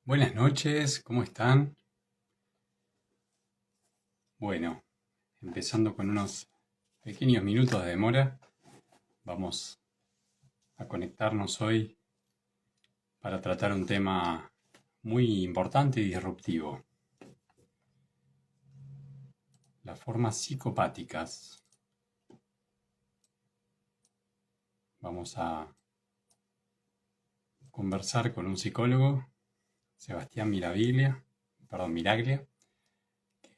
Buenas noches, ¿cómo están? Bueno, empezando con unos pequeños minutos de demora, vamos a conectarnos hoy para tratar un tema muy importante y disruptivo, las formas psicopáticas. Vamos a conversar con un psicólogo, Sebastián Miraglia,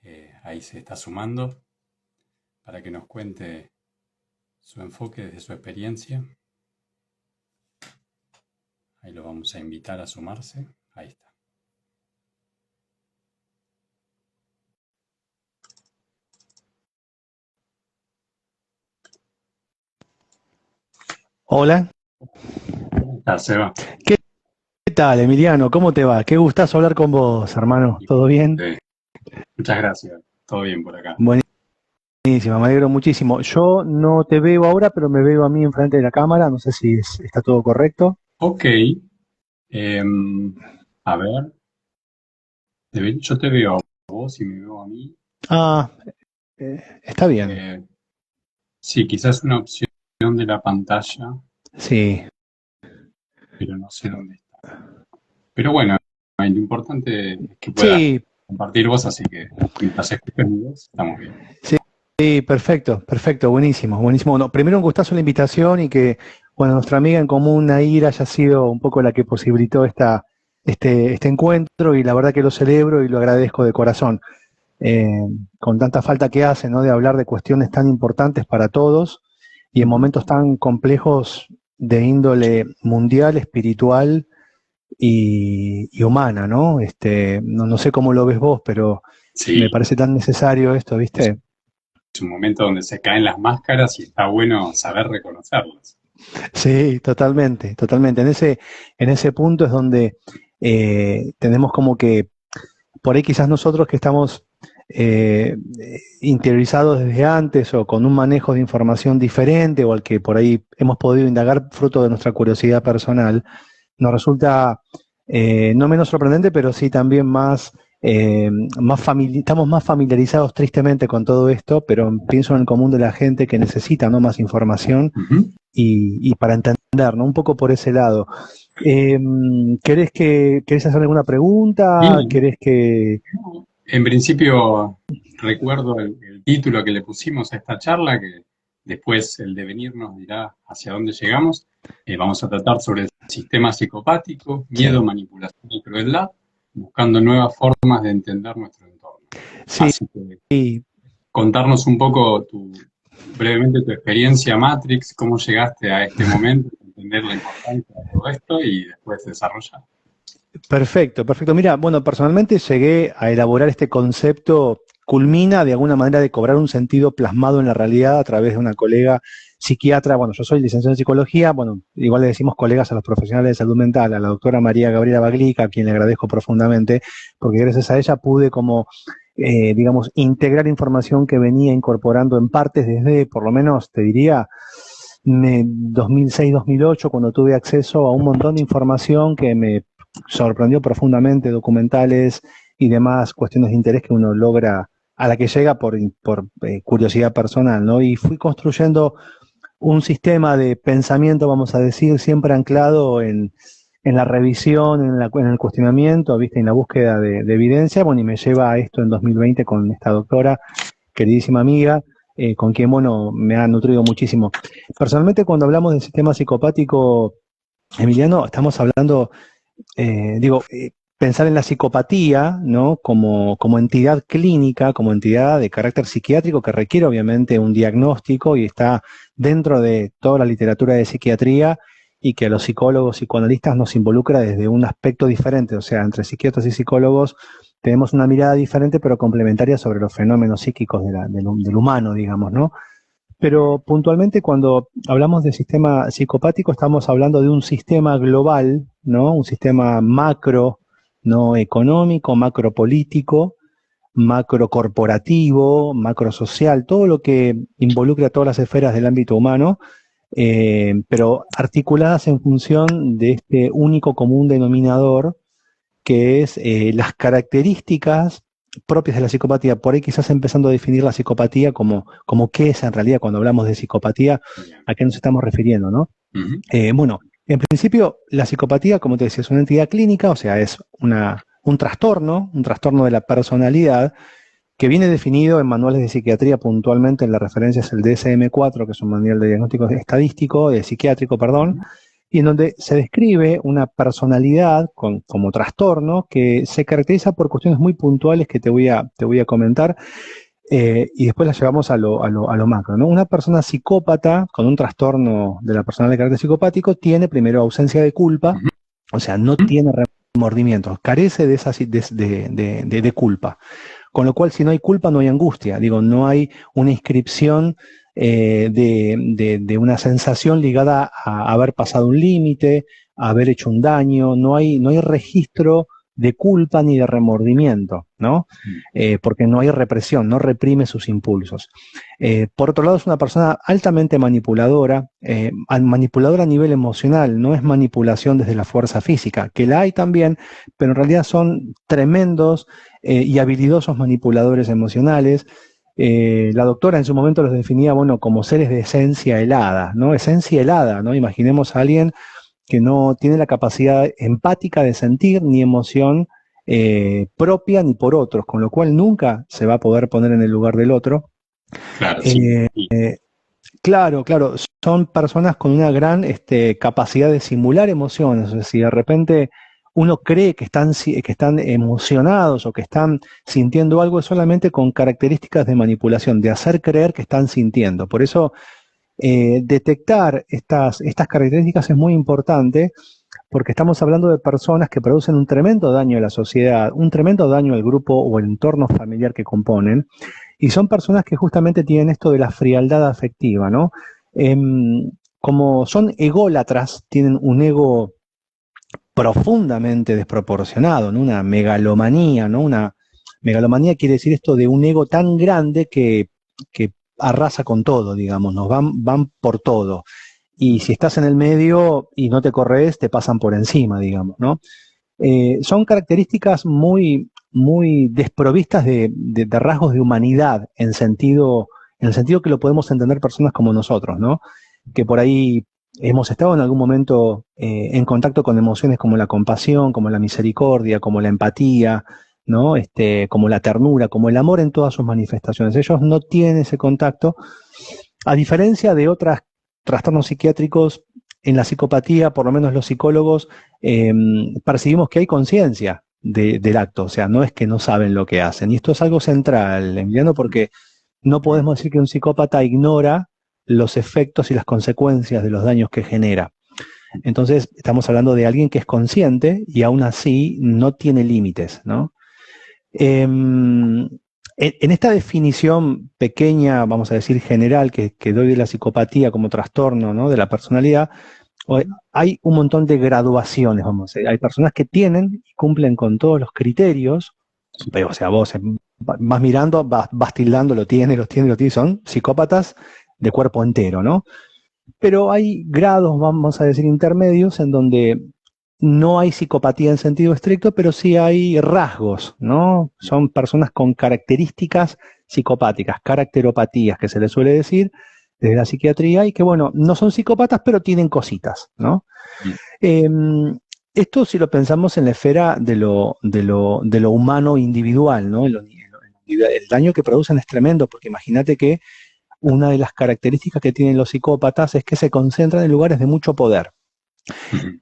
que ahí se está sumando para que nos cuente su enfoque desde su experiencia. Ahí lo vamos a invitar a sumarse. Ahí está. Hola, ¿Cómo estás, Seba? ¿qué tal, Emiliano? ¿Cómo te va? Qué gustazo hablar con vos, hermano. ¿Todo bien? Muchas gracias. Todo bien por acá. Buenísimo, me alegro muchísimo. Yo no te veo ahora, pero me veo a mí enfrente de la cámara. No sé si está todo correcto. Ok. A ver. Yo te veo a vos y me veo a mí. Ah, está bien. Eh, sí, quizás una opción de la pantalla, Sí, pero no sé dónde está. Pero bueno, lo importante es que puedas sí, compartir vos, así que mientras escuches mi voz, estamos bien. sí, perfecto, perfecto, buenísimo, buenísimo. Bueno, primero un gustazo la invitación y que, bueno, nuestra amiga en común, Nair, haya sido un poco la que posibilitó este encuentro y la verdad que lo celebro y lo agradezco de corazón. eh, con tanta falta que hace, ¿no? De hablar de cuestiones tan importantes para todos y en Ujú. momentos tan complejos de índole mundial, espiritual y humana, ¿no? No sé cómo lo ves vos, pero me Sí, parece tan necesario esto, es ¿viste? un momento donde se caen las máscaras y está bueno saber reconocerlas. Sí, totalmente, totalmente. En ese punto es donde tenemos como que por ahí quizás nosotros que estamos interiorizados desde antes o con un manejo de información diferente o al que por ahí hemos podido indagar fruto de nuestra curiosidad personal, nos resulta no menos sorprendente, pero sí también estamos más familiarizados tristemente con todo esto, pero pienso en el común de la gente que necesita, ¿no?, más información Ujú. y para entender, ¿no? Un poco por ese lado. Eh, ¿Querés hacer alguna pregunta? Y ¿Querés que... en principio, recuerdo el título que le pusimos a esta charla, que después el devenir nos dirá hacia dónde llegamos. Vamos a tratar sobre el sistema psicopático, Sí, miedo, manipulación y crueldad, buscando nuevas formas de entender nuestro entorno. sí, Así que contarnos un poco brevemente tu experiencia Matrix, cómo llegaste a este momento, entender la importancia de todo esto y después desarrollar. perfecto, perfecto. Mira, bueno, personalmente llegué a elaborar este concepto, culmina de alguna manera de cobrar un sentido plasmado en la realidad a través de una colega psiquiatra. Bueno, yo soy licenciado en psicología, bueno, igual le decimos colegas a los profesionales de salud mental, a la doctora María Gabriela Baglica, a quien le agradezco profundamente, porque gracias a ella pude como, digamos, integrar información que venía incorporando en partes desde, por lo menos, te diría, 2006-2008, cuando tuve acceso a un montón de información que me sorprendió profundamente, documentales y demás cuestiones de interés que uno logra, a la que llega por curiosidad personal, ¿no? Y fui construyendo un sistema de pensamiento, vamos a decir, siempre anclado en la revisión, en el cuestionamiento, ¿viste? En la búsqueda de evidencia, bueno, y me lleva a esto en 2020 con esta doctora, queridísima amiga, con quien, bueno, me ha nutrido muchísimo. Personalmente, cuando hablamos del sistema psicopático, Emiliano, estamos hablando pensar en la psicopatía, ¿no? Como entidad clínica, como entidad de carácter psiquiátrico que requiere obviamente un diagnóstico y está dentro de toda la literatura de psiquiatría y que a los psicólogos psicoanalistas nos involucra desde un aspecto diferente, o sea, entre psiquiatras y psicólogos tenemos una mirada diferente pero complementaria sobre los fenómenos psíquicos del humano, digamos, ¿no? Pero puntualmente cuando hablamos de sistema psicopático estamos hablando de un sistema global, ¿no? Un sistema macro, no económico, macro político, macro corporativo, macro social, todo lo que involucra a todas las esferas del ámbito humano, pero articuladas en función de este único común denominador que es las características propias de la psicopatía. Por ahí quizás empezando a definir la psicopatía como qué es en realidad cuando hablamos de psicopatía, a qué nos estamos refiriendo, ¿no? Bueno, en principio la psicopatía, como te decía, es una entidad clínica, o sea, es un trastorno de la personalidad que viene definido en manuales de psiquiatría puntualmente. En la referencia es el DSM-4, que es un manual de diagnóstico estadístico, psiquiátrico, perdón, y en donde se describe una personalidad como trastorno que se caracteriza por cuestiones muy puntuales que te voy a comentar, y después las llevamos a lo macro, ¿no? Una persona psicópata con un trastorno de la personalidad de carácter psicopático tiene primero ausencia de culpa, o sea, no tiene remordimientos, carece de culpa. Con lo cual, si no hay culpa, no hay angustia. Digo, no hay una inscripción de una sensación ligada a haber pasado un límite, a haber hecho un daño. No hay registro de culpa ni de remordimiento, ¿no? Porque no hay represión, no reprime sus impulsos. Por otro lado, es una persona altamente manipuladora, manipuladora a nivel emocional, no es manipulación desde la fuerza física, que la hay también, pero en realidad son tremendos y habilidosos manipuladores emocionales. La doctora en su momento los definía, bueno, como seres de esencia helada, ¿no? Esencia helada, ¿no? Imaginemos a alguien que no tiene la capacidad empática de sentir ni emoción propia ni por otros, con lo cual nunca se va a poder poner en el lugar del otro. Claro, sí. Claro, son personas con una gran capacidad de simular emociones. O sea, si de repente uno cree que están emocionados o que están sintiendo algo, es solamente con características de manipulación, de hacer creer que están sintiendo. Por eso detectar estas características es muy importante, porque estamos hablando de personas que producen un tremendo daño a la sociedad, un tremendo daño al grupo o el entorno familiar que componen, y son personas que justamente tienen esto de la frialdad afectiva, ¿no? Como son ególatras, tienen un ego profundamente desproporcionado, ¿no? Una megalomanía, ¿no? Una megalomanía quiere decir esto de un ego tan grande que arrasa con todo, digamos, nos van por todo. Y si estás en el medio y no te corres, te pasan por encima, digamos, ¿no? Son características muy, muy desprovistas de rasgos de humanidad, en el sentido que lo podemos entender personas como nosotros, ¿no? Que por ahí hemos estado en algún momento en contacto con emociones como la compasión, como la misericordia, como la empatía, ¿no? Como la ternura, como el amor en todas sus manifestaciones. Ellos no tienen ese contacto, a diferencia de otros trastornos psiquiátricos. En la psicopatía, por lo menos los psicólogos, percibimos que hay conciencia del acto, o sea, no es que no saben lo que hacen. Y esto es algo central, Emiliano, porque no podemos decir que un psicópata ignora los efectos y las consecuencias de los daños que genera. Entonces, estamos hablando de alguien que es consciente y aún así no tiene límites, ¿no? En esta definición pequeña, vamos a decir general, que doy de la psicopatía como trastorno, ¿no?, de la personalidad, hay un montón de graduaciones, vamos a decir. Hay personas que tienen y cumplen con todos los criterios, o sea, vos vas mirando, vas tildando, lo tiene, son psicópatas de cuerpo entero, ¿no? Pero hay grados, vamos a decir, intermedios, en donde no hay psicopatía en sentido estricto, pero sí hay rasgos, ¿no? Son personas con características psicopáticas, caracteropatías, que se les suele decir desde la psiquiatría, y que, bueno, no son psicópatas, pero tienen cositas, ¿no? Esto, si lo pensamos en la esfera de lo humano individual, ¿no? El daño que producen es tremendo, porque imagínate que una de las características que tienen los psicópatas es que se concentran en lugares de mucho poder.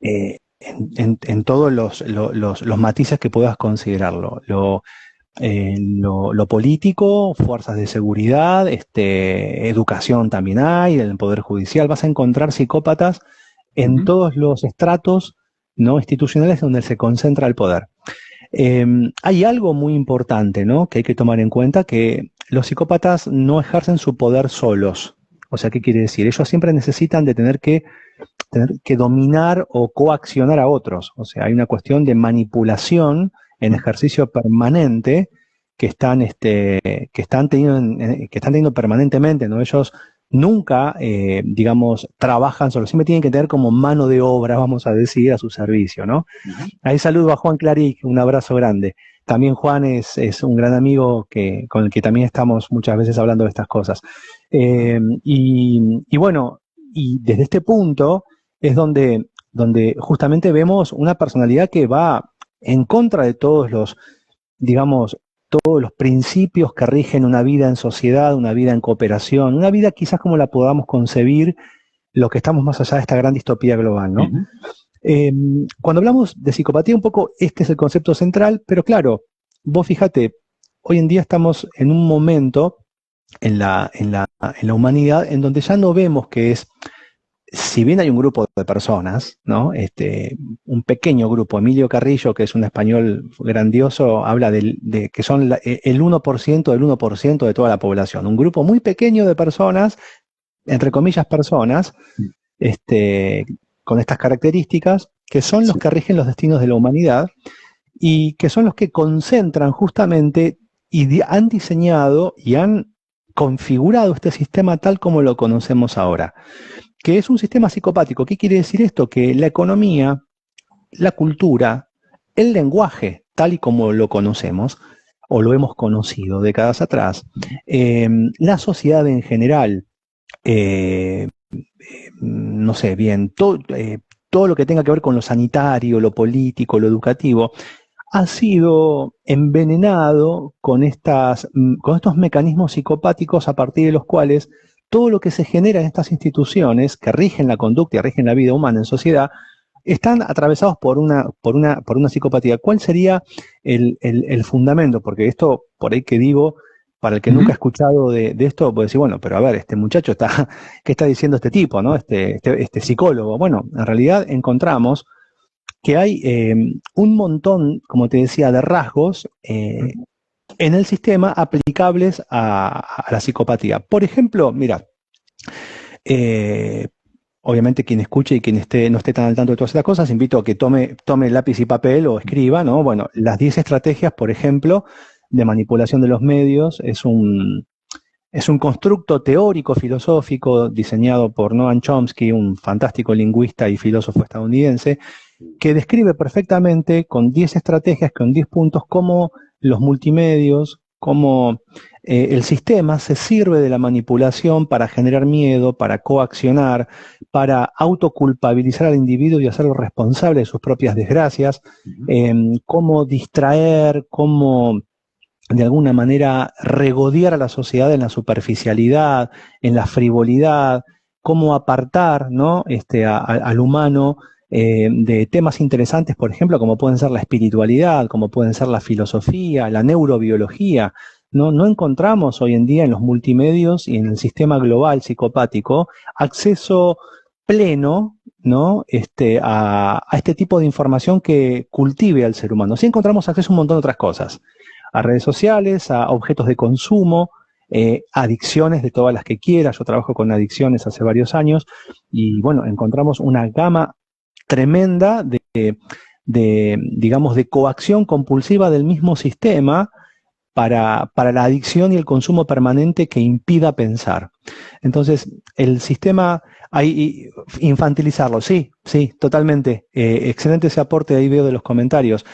En todos los matices que puedas considerarlo. Lo político, fuerzas de seguridad, educación también hay, en el Poder Judicial. Vas a encontrar psicópatas en todos los estratos, ¿no?, institucionales donde se concentra el poder. Hay algo muy importante, ¿no?, que hay que tomar en cuenta, que los psicópatas no ejercen su poder solos. O sea, ¿qué quiere decir? Ellos siempre necesitan de tener que dominar o coaccionar a otros. O sea, hay una cuestión de manipulación en ejercicio permanente que están teniendo permanentemente, ¿no? Ellos nunca, digamos, trabajan solo, siempre tienen que tener como mano de obra, vamos a decir, a su servicio, ¿no? Ahí saludo a Juan Claric, un abrazo grande. También Juan es un gran amigo con el que también estamos muchas veces hablando de estas cosas. Y bueno, y desde este punto es donde justamente vemos una personalidad que va en contra de todos los, digamos, todos los principios que rigen una vida en sociedad, una vida en cooperación, una vida quizás como la podamos concebir los que estamos más allá de esta gran distopía global, ¿no? Cuando hablamos de psicopatía, un poco este es el concepto central, pero claro, vos fíjate, hoy en día estamos en un momento en la humanidad en donde ya no vemos que es, si bien hay un grupo de personas, ¿no? Un pequeño grupo, Emilio Carrillo, que es un español grandioso, habla de que son el 1% del 1% de toda la población, un grupo muy pequeño de personas, entre comillas personas, con estas características, que son los que rigen los destinos de la humanidad y que son los que concentran justamente y han diseñado y han configurado este sistema tal como lo conocemos ahora, que es un sistema psicopático. ¿Qué quiere decir esto? Que la economía, la cultura, el lenguaje, tal y como lo conocemos, o lo hemos conocido décadas atrás, la sociedad en general, no sé, bien, todo lo que tenga que ver con lo sanitario, lo político, lo educativo, ha sido envenenado con estos mecanismos psicopáticos a partir de los cuales todo lo que se genera en estas instituciones que rigen la conducta y rigen la vida humana en sociedad están atravesados por una psicopatía. ¿Cuál sería el fundamento? Porque esto, por ahí que digo, para el que nunca ha escuchado de esto, puede decir, bueno, pero a ver, este muchacho ¿qué está diciendo este tipo, ¿no? Este psicólogo. Bueno, en realidad encontramos que hay un montón, como te decía, de rasgos en el sistema aplicables a la psicopatía. Por ejemplo, mira, obviamente quien escuche y quien no esté tan al tanto de todas estas cosas, invito a que tome lápiz y papel o escriba, ¿no? Bueno, las 10 estrategias, por ejemplo, de manipulación de los medios es un constructo teórico filosófico diseñado por Noam Chomsky, un fantástico lingüista y filósofo estadounidense, que describe perfectamente con 10 estrategias, con 10 puntos, cómo los multimedios, cómo el sistema se sirve de la manipulación para generar miedo, para coaccionar, para autoculpabilizar al individuo y hacerlo responsable de sus propias desgracias, cómo distraer, cómo de alguna manera regodear a la sociedad en la superficialidad, en la frivolidad, cómo apartar, ¿no? Al humano de temas interesantes, por ejemplo, como pueden ser la espiritualidad, como pueden ser la filosofía, la neurobiología. No encontramos hoy en día en los multimedios y en el sistema global psicopático acceso pleno, ¿no? a este tipo de información que cultive al ser humano. Sí encontramos acceso a un montón de otras cosas, a redes sociales, a objetos de consumo, adicciones de todas las que quieras. Yo trabajo con adicciones hace varios años y bueno, encontramos una gama tremenda digamos, de coacción compulsiva del mismo sistema para la adicción y el consumo permanente que impida pensar. Entonces, el sistema, hay infantilizarlo, sí, totalmente. Excelente ese aporte, ahí veo de los comentarios,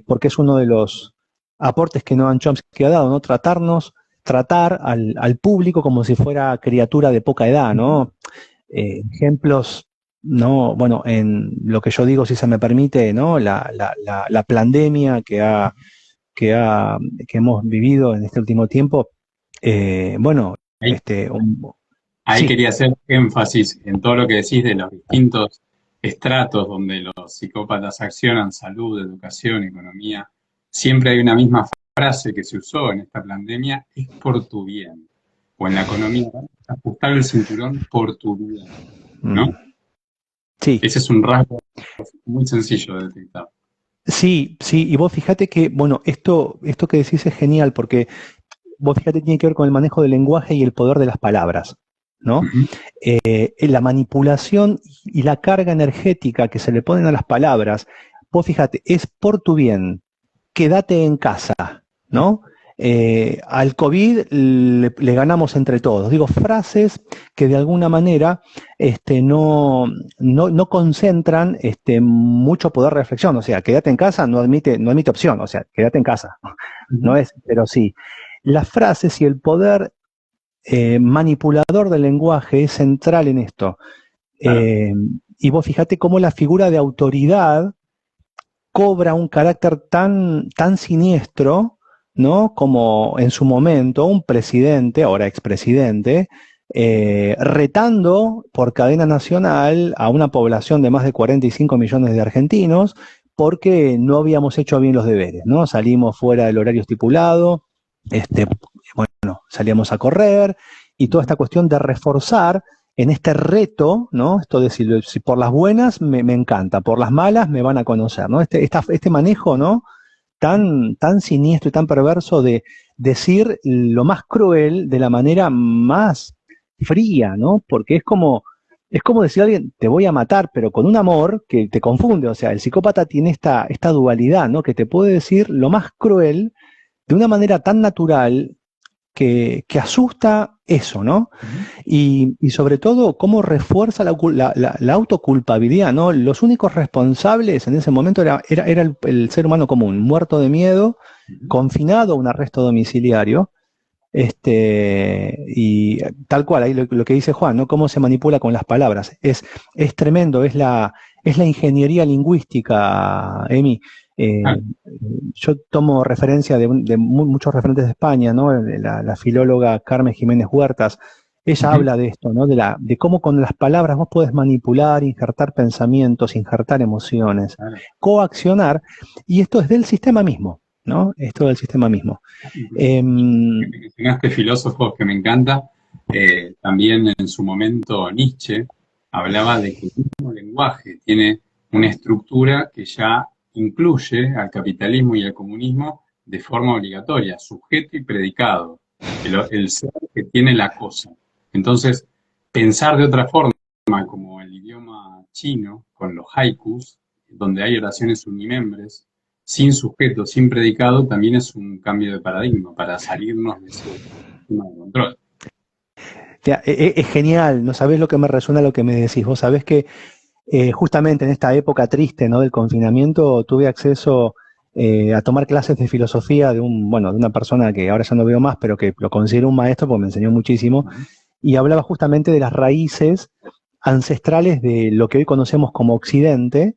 porque es uno de los aportes que Noam Chomsky ha dado, ¿no? Tratar al público como si fuera criatura de poca edad, ¿no? Ejemplos, ¿no? Bueno, en lo que yo digo, si se me permite, ¿no? La pandemia que hemos vivido en este último tiempo, bueno, Ahí, ahí sí, quería hacer énfasis en todo lo que decís de los distintos estratos donde los psicópatas accionan: salud, educación, economía. Siempre hay una misma frase que se usó en esta pandemia: es por tu bien. O en la economía: ajustar el cinturón por tu bien, ¿no? sí, Ese es un rasgo muy sencillo de detectar. sí, y vos fíjate que, bueno, esto que decís es genial porque vos fíjate, tiene que ver con el manejo del lenguaje y el poder de las palabras, ¿no? La manipulación y la carga energética que se le ponen a las palabras, vos fíjate, es por tu bien, quédate en casa, ¿no? al COVID le ganamos entre todos. Digo, frases que de alguna manera no concentran mucho poder de reflexión. O sea, quédate en casa no admite opción. O sea, quédate en casa. No es, pero sí. Las frases y el poder manipulador del lenguaje es central en esto. Claro. Y vos fíjate cómo la figura de autoridad cobra un carácter tan siniestro, ¿no? Como en su momento un presidente, ahora expresidente, retando por cadena nacional a una población de más de 45 millones de argentinos porque no habíamos hecho bien los deberes, ¿no? Salimos fuera del horario estipulado, bueno, salíamos a correr y toda esta cuestión de reforzar en este reto, ¿no? Esto de si por las buenas me encanta, por las malas me van a conocer, ¿no? Este manejo, ¿no? Tan siniestro y tan perverso de decir lo más cruel de la manera más fría, ¿no? Porque es como decir a alguien, te voy a matar, pero con un amor que te confunde. O sea, el psicópata tiene esta dualidad, ¿no? Que te puede decir lo más cruel de una manera tan natural que asusta eso, ¿no? Y sobre todo, cómo refuerza la autoculpabilidad, ¿no? Los únicos responsables en ese momento era el ser humano común, muerto de miedo, confinado a un arresto domiciliario, y tal cual, ahí lo que dice Juan, ¿no? Cómo se manipula con las palabras. Es tremendo, es la ingeniería lingüística, Emi. Yo tomo referencia de muchos referentes de España, ¿no? La filóloga Carmen Jiménez Huertas. Ella habla de esto, ¿no? De cómo con las palabras vos podés manipular, injertar pensamientos, injertar emociones, coaccionar, y esto es del sistema mismo, ¿no? Esto del sistema mismo. Mencionaste filósofos que me encanta. También en su momento Nietzsche hablaba de que el mismo lenguaje tiene una estructura que ya incluye al capitalismo y al comunismo de forma obligatoria, sujeto y predicado, el ser que tiene la cosa. Entonces, pensar de otra forma, como el idioma chino, con los haikus, donde hay oraciones unimembres, sin sujeto, sin predicado, también es un cambio de paradigma para salirnos de ese sistema de control. Es genial, no sabés lo que me resuena lo que me decís. Vos sabés que justamente en esta época triste, ¿no? Del confinamiento tuve acceso a tomar clases de filosofía de una persona que ahora ya no veo más, pero que lo considero un maestro porque me enseñó muchísimo, y hablaba justamente de las raíces ancestrales de lo que hoy conocemos como Occidente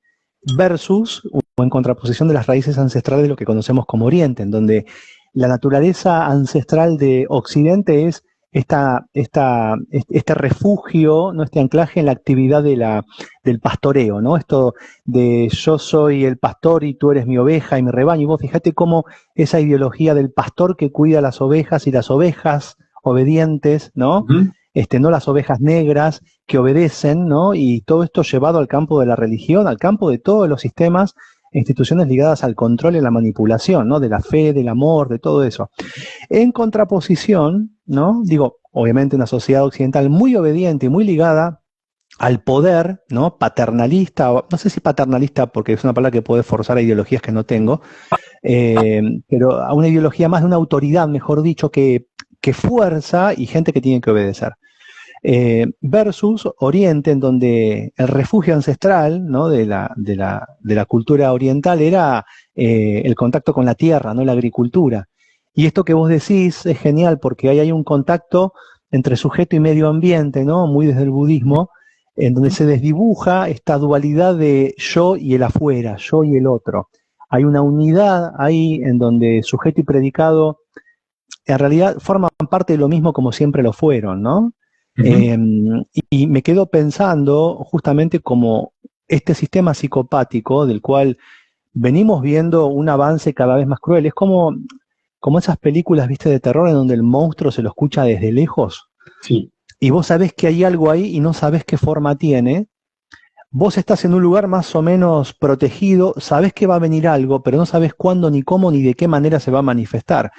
versus o en contraposición de las raíces ancestrales de lo que conocemos como Oriente, en donde la naturaleza ancestral de Occidente es este refugio, ¿no? Este anclaje en la actividad del pastoreo, ¿no? Esto de yo soy el pastor y tú eres mi oveja y mi rebaño. Y vos fíjate cómo esa ideología del pastor que cuida las ovejas y las ovejas obedientes, ¿no? No las ovejas negras que obedecen, ¿no? Y todo esto llevado al campo de la religión, al campo de todos los sistemas, instituciones ligadas al control y la manipulación, ¿no? De la fe, del amor, de todo eso. En contraposición, ¿no? Digo, obviamente una sociedad occidental muy obediente y muy ligada al poder, ¿no? Paternalista, no sé si paternalista porque es una palabra que puede forzar a ideologías que no tengo, pero a una ideología más de una autoridad, mejor dicho, que fuerza y gente que tiene que obedecer. Versus Oriente, en donde el refugio ancestral, ¿no? de la cultura oriental era el contacto con la tierra, ¿no? La agricultura. Y esto que vos decís es genial porque ahí hay un contacto entre sujeto y medio ambiente, ¿no? Muy desde el budismo, en donde se desdibuja esta dualidad de yo y el afuera, yo y el otro. Hay una unidad ahí en donde sujeto y predicado en realidad forman parte de lo mismo como siempre lo fueron, ¿no? Y me quedo pensando justamente como este sistema psicopático del cual venimos viendo un avance cada vez más cruel. Es como esas películas, viste, de terror en donde el monstruo se lo escucha desde lejos. Sí. Y vos sabés que hay algo ahí y no sabés qué forma tiene. Vos estás en un lugar más o menos protegido, sabés que va a venir algo, pero no sabés cuándo, ni cómo, ni de qué manera se va a manifestar.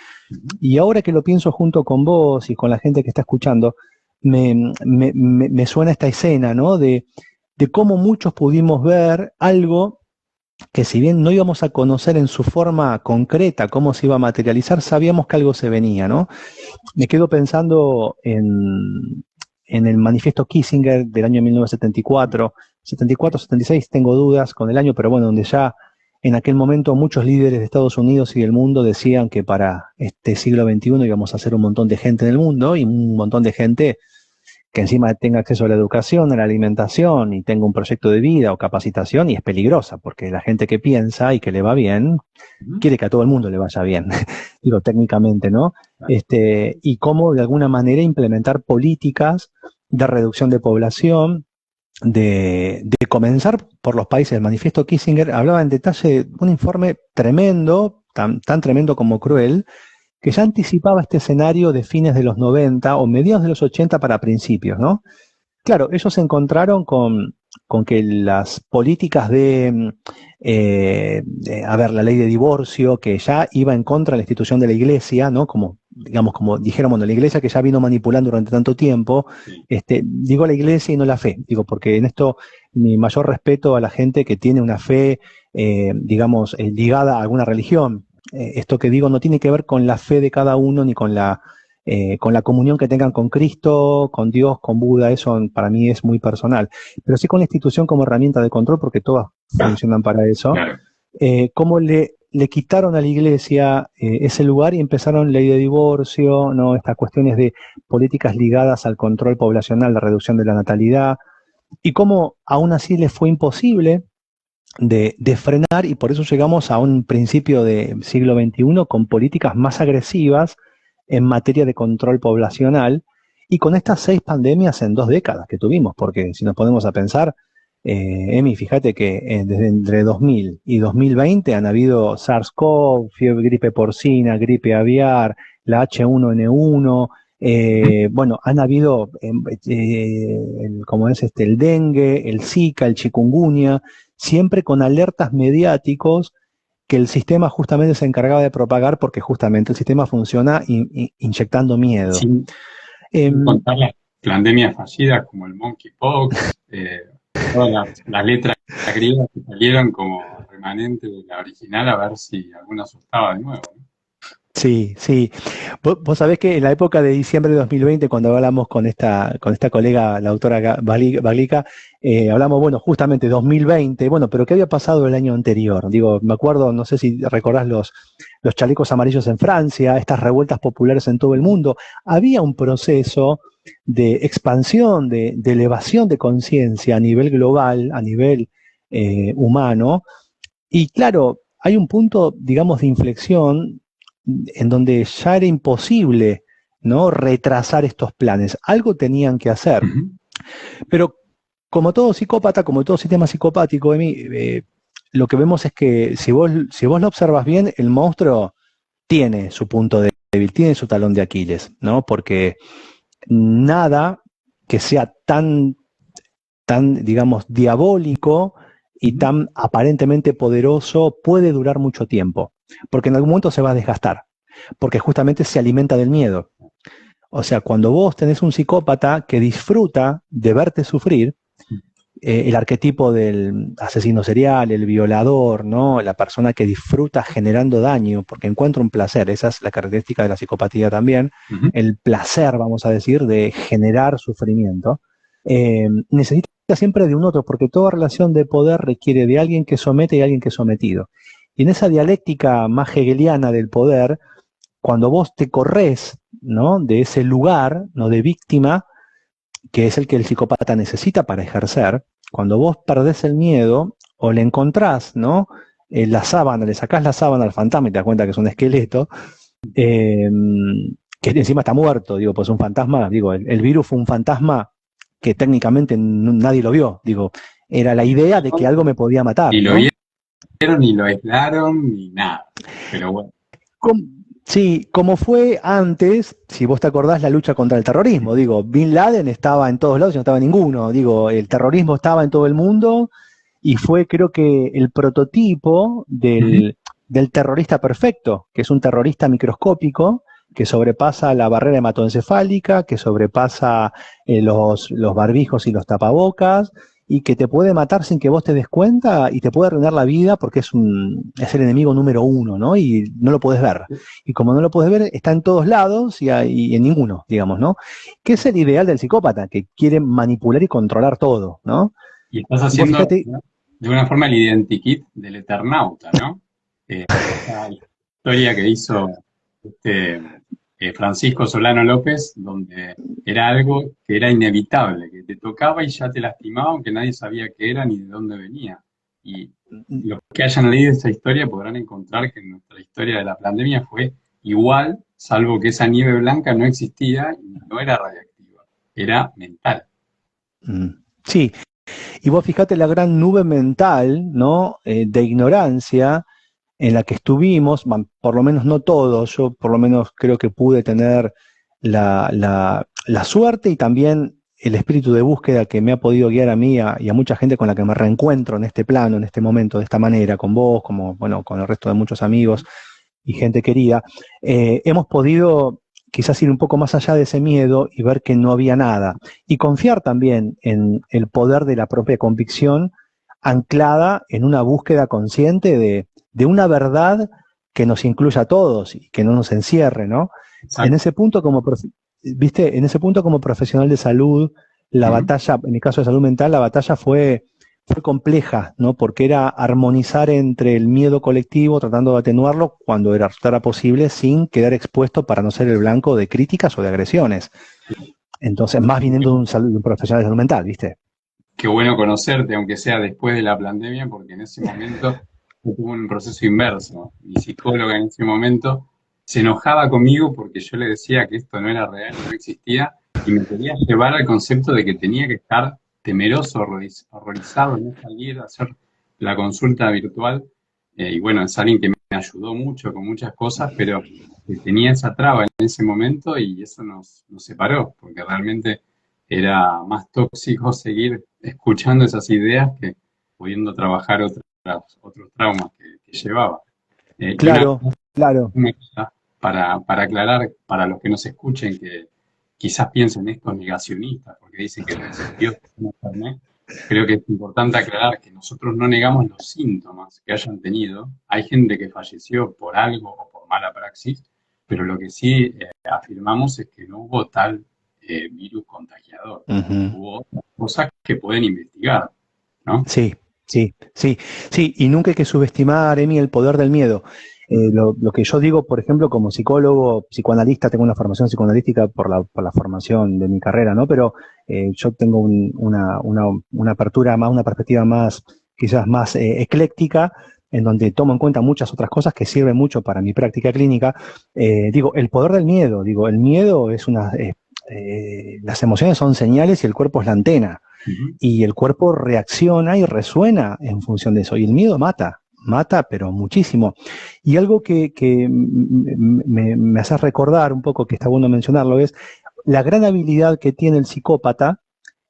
Y ahora que lo pienso junto con vos y con la gente que está escuchando, me suena esta escena, ¿no? De cómo muchos pudimos ver algo que si bien no íbamos a conocer en su forma concreta cómo se iba a materializar, sabíamos que algo se venía, ¿no? Me quedo pensando en el manifiesto Kissinger del año 1974, 74, 76, tengo dudas con el año, pero bueno, donde ya en aquel momento muchos líderes de Estados Unidos y del mundo decían que para este siglo XXI íbamos a ser un montón de gente en el mundo y un montón de gente que encima tenga acceso a la educación, a la alimentación y tenga un proyecto de vida o capacitación, y es peligrosa, porque la gente que piensa y que le va bien, quiere que a todo el mundo le vaya bien, digo técnicamente, ¿no? Y cómo de alguna manera implementar políticas de reducción de población, de comenzar por los países. El manifiesto Kissinger hablaba en detalle de un informe tremendo, tan tremendo como cruel, que ya anticipaba este escenario de fines de los 90 o mediados de los 80 para principios, ¿no? Claro, ellos se encontraron con que las políticas a ver, la ley de divorcio, que ya iba en contra de la institución de la iglesia, ¿no? Como, digamos, como dijeron, bueno, la iglesia que ya vino manipulando durante tanto tiempo, digo la iglesia y no la fe, digo, porque en esto mi mayor respeto a la gente que tiene una fe, digamos, ligada a alguna religión. Esto que digo no tiene que ver con la fe de cada uno ni con la comunión que tengan con Cristo, con Dios, con Buda. Eso para mí es muy personal, pero sí con la institución como herramienta de control, porque todas funcionan para eso. Claro. Cómo le quitaron a la iglesia ese lugar y empezaron ley de divorcio, ¿no? Estas cuestiones de políticas ligadas al control poblacional, la reducción de la natalidad, y cómo aún así les fue imposible de frenar, y por eso llegamos a un principio del siglo XXI con políticas más agresivas en materia de control poblacional, y con estas 6 pandemias en 2 décadas que tuvimos, porque si nos ponemos a pensar, Emi, fíjate que desde entre 2000 y 2020 han habido SARS-CoV, gripe porcina, gripe aviar, la H1N1, bueno, han habido, como es el dengue, el Zika, el chikungunya, siempre con alertas mediáticos que el sistema justamente se encargaba de propagar, porque justamente el sistema funciona inyectando miedo. Sin contar las pandemias fallidas como el monkeypox, todas las letras griegas que salieron como remanente de la original, a ver si alguna asustaba de nuevo, ¿no? Sí, sí. Vos sabés que en la época de diciembre de 2020, cuando hablamos con esta colega, la doctora Baglica, hablamos, bueno, justamente 2020, bueno, pero ¿qué había pasado el año anterior? Digo, me acuerdo, no sé si recordás los chalecos amarillos en Francia, estas revueltas populares en todo el mundo. Había un proceso de expansión, de elevación de conciencia a nivel global, a nivel humano, y claro, hay un punto, digamos, de inflexión en donde ya era imposible, ¿no?, retrasar estos planes. Algo tenían que hacer. Pero como todo psicópata, como todo sistema psicopático, lo que vemos es que si vos lo observas bien, el monstruo tiene su punto débil, tiene su talón de Aquiles, ¿no? Porque nada que sea tan, digamos, diabólico y tan aparentemente poderoso puede durar mucho tiempo, porque en algún momento se va a desgastar, porque justamente se alimenta del miedo. O sea, cuando vos tenés un psicópata que disfruta de verte sufrir, el arquetipo del asesino serial, el violador, ¿no?, la persona que disfruta generando daño porque encuentra un placer, esa es la característica de la psicopatía también, el placer, vamos a decir, de generar sufrimiento, necesita siempre de un otro, porque toda relación de poder requiere de alguien que somete y alguien que es sometido. Y en esa dialéctica más hegeliana del poder, cuando vos te corres, ¿no?, de ese lugar, ¿no?, de víctima, que es el que el psicópata necesita para ejercer, cuando vos perdés el miedo o le encontrás, ¿no?, la sábana, le sacás la sábana al fantasma y te das cuenta que es un esqueleto, que encima está muerto, digo, pues un fantasma, digo, el virus fue un fantasma que técnicamente nadie lo vio, digo, era la idea de que algo me podía matar, Ni lo ¿no? vieron, ni lo aislaron, ni nada, pero bueno. Sí, como fue antes, si vos te acordás, la lucha contra el terrorismo. Digo, Bin Laden estaba en todos lados y no estaba ninguno. Digo, el terrorismo estaba en todo el mundo y fue, creo que, el prototipo del terrorista perfecto, que es un terrorista microscópico que sobrepasa la barrera hematoencefálica, que sobrepasa los barbijos y los tapabocas, y que te puede matar sin que vos te des cuenta y te puede arruinar la vida porque es el enemigo número uno, ¿no? Y no lo podés ver. Y como no lo podés ver, está en todos lados y en ninguno, digamos, ¿no? Que es el ideal del psicópata, que quiere manipular y controlar todo, ¿no? Y estás Vos haciendo, fíjate, ¿no?, de una forma el identikit del Eternauta, ¿no? Esa historia que hizo este, Francisco Solano López, donde era algo que era inevitable, que te tocaba y ya te lastimaba, aunque nadie sabía qué era ni de dónde venía. Y los que hayan leído esa historia podrán encontrar que nuestra historia de la pandemia fue igual, salvo que esa nieve blanca no existía y no era radiactiva, era mental. sí, y vos fíjate la gran nube mental, ¿no? De ignorancia en la que estuvimos, por lo menos no todos, yo por lo menos creo que pude tener la suerte y también el espíritu de búsqueda que me ha podido guiar a mí y a mucha gente con la que me reencuentro en este plano, en este momento, de esta manera, con vos, como bueno, con el resto de muchos amigos y gente querida, hemos podido quizás ir un poco más allá de ese miedo y ver que no había nada. Y confiar también en el poder de la propia convicción anclada en una búsqueda consciente de una verdad que nos incluya a todos y que no nos encierre, ¿no? En Exacto. ese punto, viste, en ese punto como profesional de salud, la Ujú. batalla, en mi caso de salud mental, la batalla fue compleja, ¿no? Porque era armonizar entre el miedo colectivo, tratando de atenuarlo cuando era posible, sin quedar expuesto para no ser el blanco de críticas o de agresiones. Entonces, más viniendo de un profesional de salud mental, ¿viste? Qué bueno conocerte, aunque sea después de la pandemia, porque en ese momento yo tuve un proceso inverso. Mi psicóloga en ese momento se enojaba conmigo porque yo le decía que esto no era real y no existía, y me quería llevar al concepto de que tenía que estar temeroso, horrorizado, no salir a hacer la consulta virtual. Y bueno, es alguien que me ayudó mucho con muchas cosas, pero tenía esa traba en ese momento y eso nos separó, porque realmente era más tóxico seguir escuchando esas ideas que pudiendo trabajar otros traumas que llevaba. Y Claro, claro. una cosa para aclarar, para los que nos escuchen, que quizás piensen estos negacionistas, porque dicen que no existió una enfermedad, creo que es importante aclarar que nosotros no negamos los síntomas que hayan tenido. Hay gente que falleció por algo o por mala praxis, pero lo que sí afirmamos es que no hubo tal virus contagiador. Ujú. Hubo otras cosas que pueden investigar, ¿no? Sí, sí, sí, sí, y nunca hay que subestimar, Emi, el poder del miedo. Lo que yo digo, por ejemplo, como psicólogo, psicoanalista, tengo una formación psicoanalística por la formación de mi carrera, ¿no? Pero yo tengo una apertura más, una perspectiva más, quizás más ecléctica, en donde tomo en cuenta muchas otras cosas que sirven mucho para mi práctica clínica. Digo, el poder del miedo, digo, el miedo es las emociones son señales y el cuerpo es la antena Ujú. y el cuerpo reacciona y resuena en función de eso. Y el miedo mata, pero muchísimo. Y algo que me hace recordar un poco, que está bueno mencionarlo, es la gran habilidad que tiene el psicópata,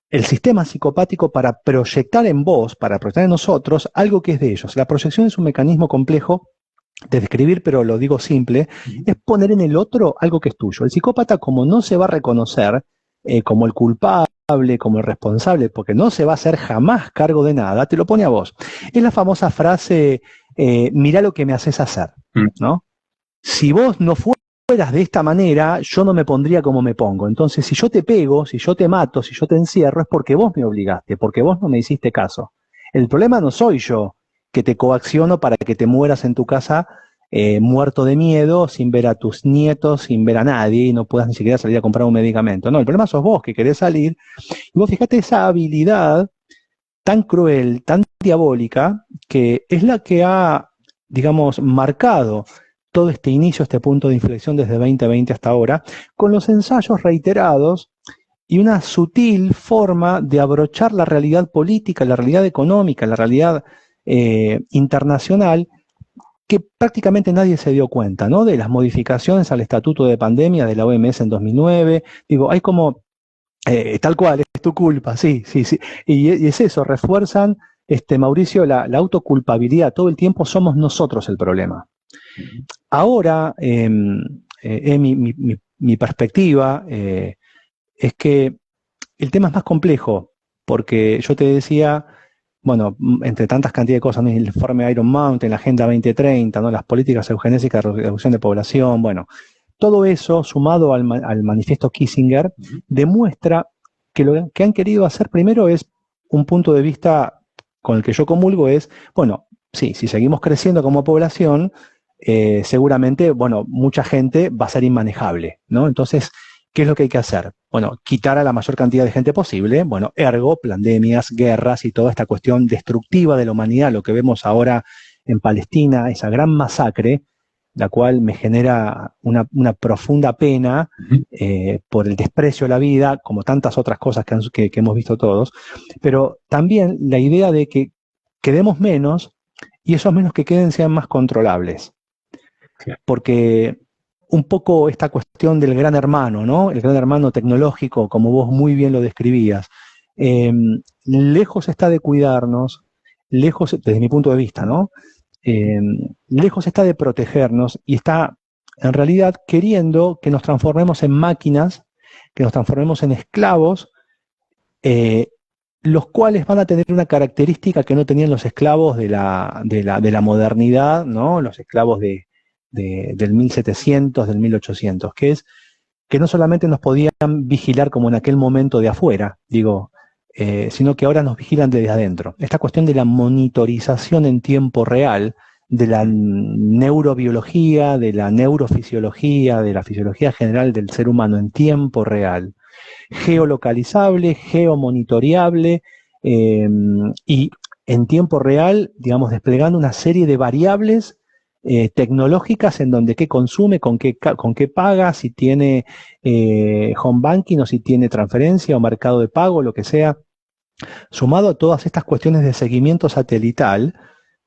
el sistema psicopático para proyectar en vos, para proyectar en nosotros, algo que es de ellos. La proyección es un mecanismo complejo de describir, pero lo digo simple, Ujú. es poner en el otro algo que es tuyo. El psicópata, como no se va a reconocer como el culpable, como el responsable, porque no se va a hacer jamás cargo de nada, te lo pone a vos. Es la famosa frase, mirá lo que me haces hacer, Mm. ¿no? Si vos no fueras de esta manera, yo no me pondría como me pongo. Entonces, si yo te pego, si yo te mato, si yo te encierro, es porque vos me obligaste, porque vos no me hiciste caso. El problema no soy yo, que te coacciono para que te mueras en tu casa muerto de miedo, sin ver a tus nietos, sin ver a nadie, y no puedas ni siquiera salir a comprar un medicamento. No, el problema sos vos, que querés salir. Y vos fíjate esa habilidad tan cruel, tan diabólica, que es la que ha, digamos, marcado todo este inicio, este punto de inflexión desde 2020 hasta ahora, con los ensayos reiterados y una sutil forma de abrochar la realidad política, la realidad económica, la realidad internacional, que prácticamente nadie se dio cuenta, ¿no? De las modificaciones al estatuto de pandemia de la OMS en 2009. Digo, hay como tal cual, es tu culpa, sí, sí, sí. Y es eso, refuerzan, Mauricio, la autoculpabilidad. Todo el tiempo somos nosotros el problema. Ujú. Ahora, mi perspectiva es que el tema es más complejo. porque yo te decía, bueno, entre tantas cantidades de cosas, ¿no? El informe Iron Mountain, la Agenda 2030, ¿no? Las políticas eugenésicas de reducción de población, bueno, todo eso sumado al manifiesto Kissinger demuestra que lo que han querido hacer primero es un punto de vista con el que yo comulgo es, bueno, sí, si seguimos creciendo como población, seguramente, bueno, mucha gente va a ser inmanejable, ¿no? Entonces, ¿qué es lo que hay que hacer? Bueno, quitar a la mayor cantidad de gente posible, bueno, ergo, pandemias, guerras y toda esta cuestión destructiva de la humanidad, lo que vemos ahora en Palestina, esa gran masacre, la cual me genera una profunda pena por el desprecio a la vida, como tantas otras cosas que hemos visto todos, pero también la idea de que quedemos menos y esos menos que queden sean más controlables. Porque un poco esta cuestión del gran hermano, ¿no? El gran hermano tecnológico, como vos muy bien lo describías, lejos está de cuidarnos, lejos, desde mi punto de vista, ¿no? Lejos está de protegernos y está en realidad queriendo que nos transformemos en máquinas, que nos transformemos en esclavos, los cuales van a tener una característica que no tenían los esclavos de la modernidad, ¿no? Los esclavos del 1700, del 1800, que es que no solamente nos podían vigilar como en aquel momento de afuera, digo, sino que ahora nos vigilan desde adentro. Esta cuestión de la monitorización en tiempo real de la neurobiología, de la neurofisiología, de la fisiología general del ser humano en tiempo real, geolocalizable, geomonitoreable, y en tiempo real, digamos, desplegando una serie de variables tecnológicas en donde qué consume, con qué paga, si tiene home banking o si tiene transferencia o mercado de pago, lo que sea, sumado a todas estas cuestiones de seguimiento satelital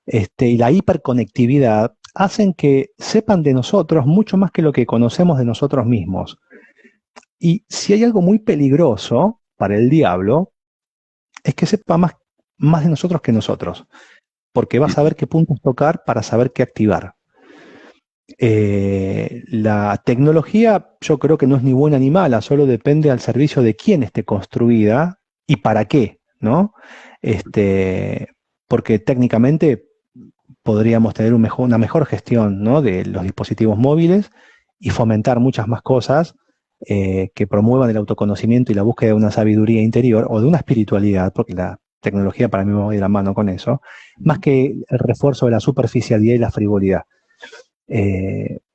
y la hiperconectividad, hacen que sepan de nosotros mucho más que lo que conocemos de nosotros mismos. Y si hay algo muy peligroso para el diablo, es que sepa más de nosotros que nosotros, porque va a saber qué puntos tocar para saber qué activar. La tecnología yo creo que no es ni buena ni mala, solo depende al servicio de quién esté construida y para qué, ¿no? Porque técnicamente podríamos tener una mejor gestión, ¿no? De los dispositivos móviles y fomentar muchas más cosas que promuevan el autoconocimiento y la búsqueda de una sabiduría interior o de una espiritualidad, porque la tecnología para mí va de la mano con eso, más que el refuerzo de la superficialidad y la frivolidad.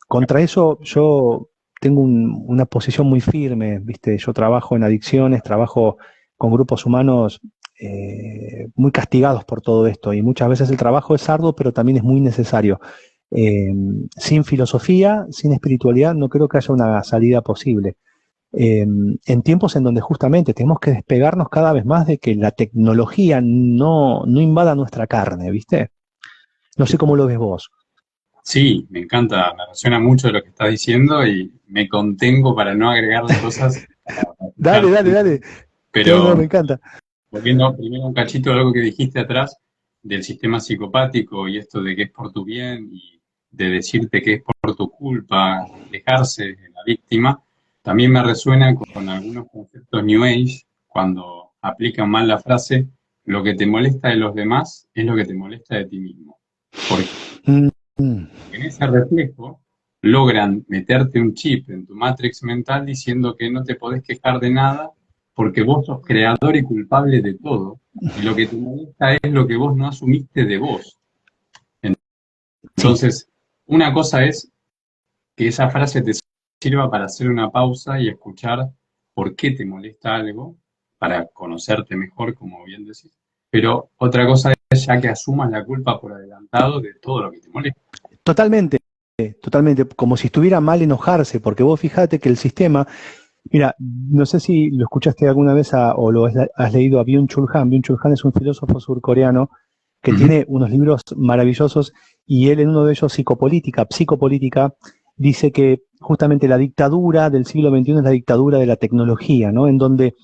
Contra eso yo tengo una posición muy firme, ¿viste? Yo trabajo en adicciones, trabajo con grupos humanos muy castigados por todo esto y muchas veces el trabajo es arduo, pero también es muy necesario. Sin filosofía, sin espiritualidad, no creo que haya una salida posible. En tiempos en donde justamente tenemos que despegarnos cada vez más de que la tecnología no invada nuestra carne, ¿viste? No sé cómo lo ves vos. Sí, me encanta, me resuena mucho lo que estás diciendo y me contengo para no agregarle cosas. Dale. Pero No, me encanta. volviendo primero un cachito de algo que dijiste atrás del sistema psicopático y esto de que es por tu bien y de decirte que es por tu culpa, dejarse de la víctima, también me resuena con algunos conceptos New Age cuando aplican mal la frase, lo que te molesta de los demás es lo que te molesta de ti mismo. Porque en ese reflejo logran meterte un chip en tu matrix mental diciendo que no te podés quejar de nada porque vos sos creador y culpable de todo. Y lo que te molesta es lo que vos no asumiste de vos. Entonces, una cosa es que esa frase te sirva para hacer una pausa y escuchar por qué te molesta algo, para conocerte mejor, como bien decís. Pero otra cosa es ya que asumas la culpa por adelantado de todo lo que te molesta. Totalmente, como si estuviera mal enojarse, porque vos fíjate que el sistema, mira, no sé si lo escuchaste alguna vez o lo has leído a Byung-Chul Han. Byung-Chul Han es un filósofo surcoreano que tiene unos libros maravillosos y él en uno de ellos, Psicopolítica, dice que justamente la dictadura del siglo XXI es la dictadura de la tecnología, ¿no? En donde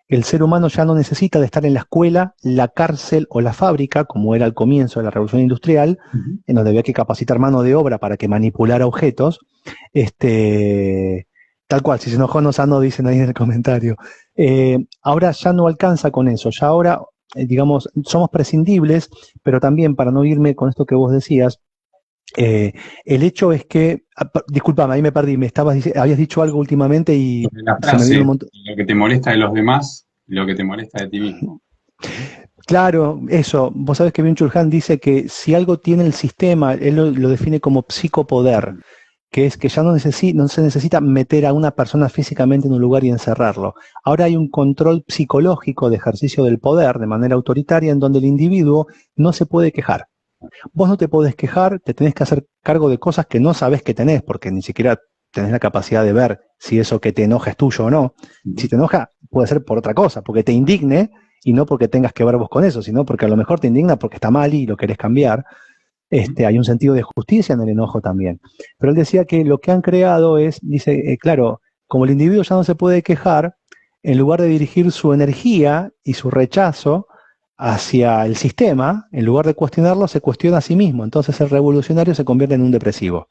el ser humano ya no necesita de estar en la escuela, la cárcel o la fábrica, como era al comienzo de la Revolución Industrial, en donde había que capacitar mano de obra para que manipulara objetos, Tal cual, si se enojó no sanó, dicen ahí en el comentario. Ahora ya no alcanza con eso, ya ahora, digamos, somos prescindibles, pero también para no irme con esto que vos decías, el hecho es que, discúlpame, ahí me perdí, habías dicho algo últimamente y Sobre la se me vino un frase, montón. lo que te molesta de los demás y lo que te molesta de ti mismo. Claro, eso, vos sabés que Byung-Chul Han dice que si algo tiene el sistema, él lo define como psicopoder, que es que ya no se necesita meter a una persona físicamente en un lugar y encerrarlo. Ahora hay un control psicológico de ejercicio del poder de manera autoritaria en donde el individuo no se puede quejar. Vos no te podés quejar, te tenés que hacer cargo de cosas que no sabés que tenés, porque ni siquiera tenés la capacidad de ver si eso que te enoja es tuyo o no. Si te enoja, puede ser por otra cosa, porque te indigne y no porque tengas que ver vos con eso, sino porque a lo mejor te indigna porque está mal y lo querés cambiar. Hay un sentido de justicia en el enojo también. Pero él decía que lo que han creado es, dice, claro, como el individuo ya no se puede quejar, en lugar de dirigir su energía y su rechazo hacia el sistema, en lugar de cuestionarlo, se cuestiona a sí mismo. Entonces el revolucionario se convierte en un depresivo.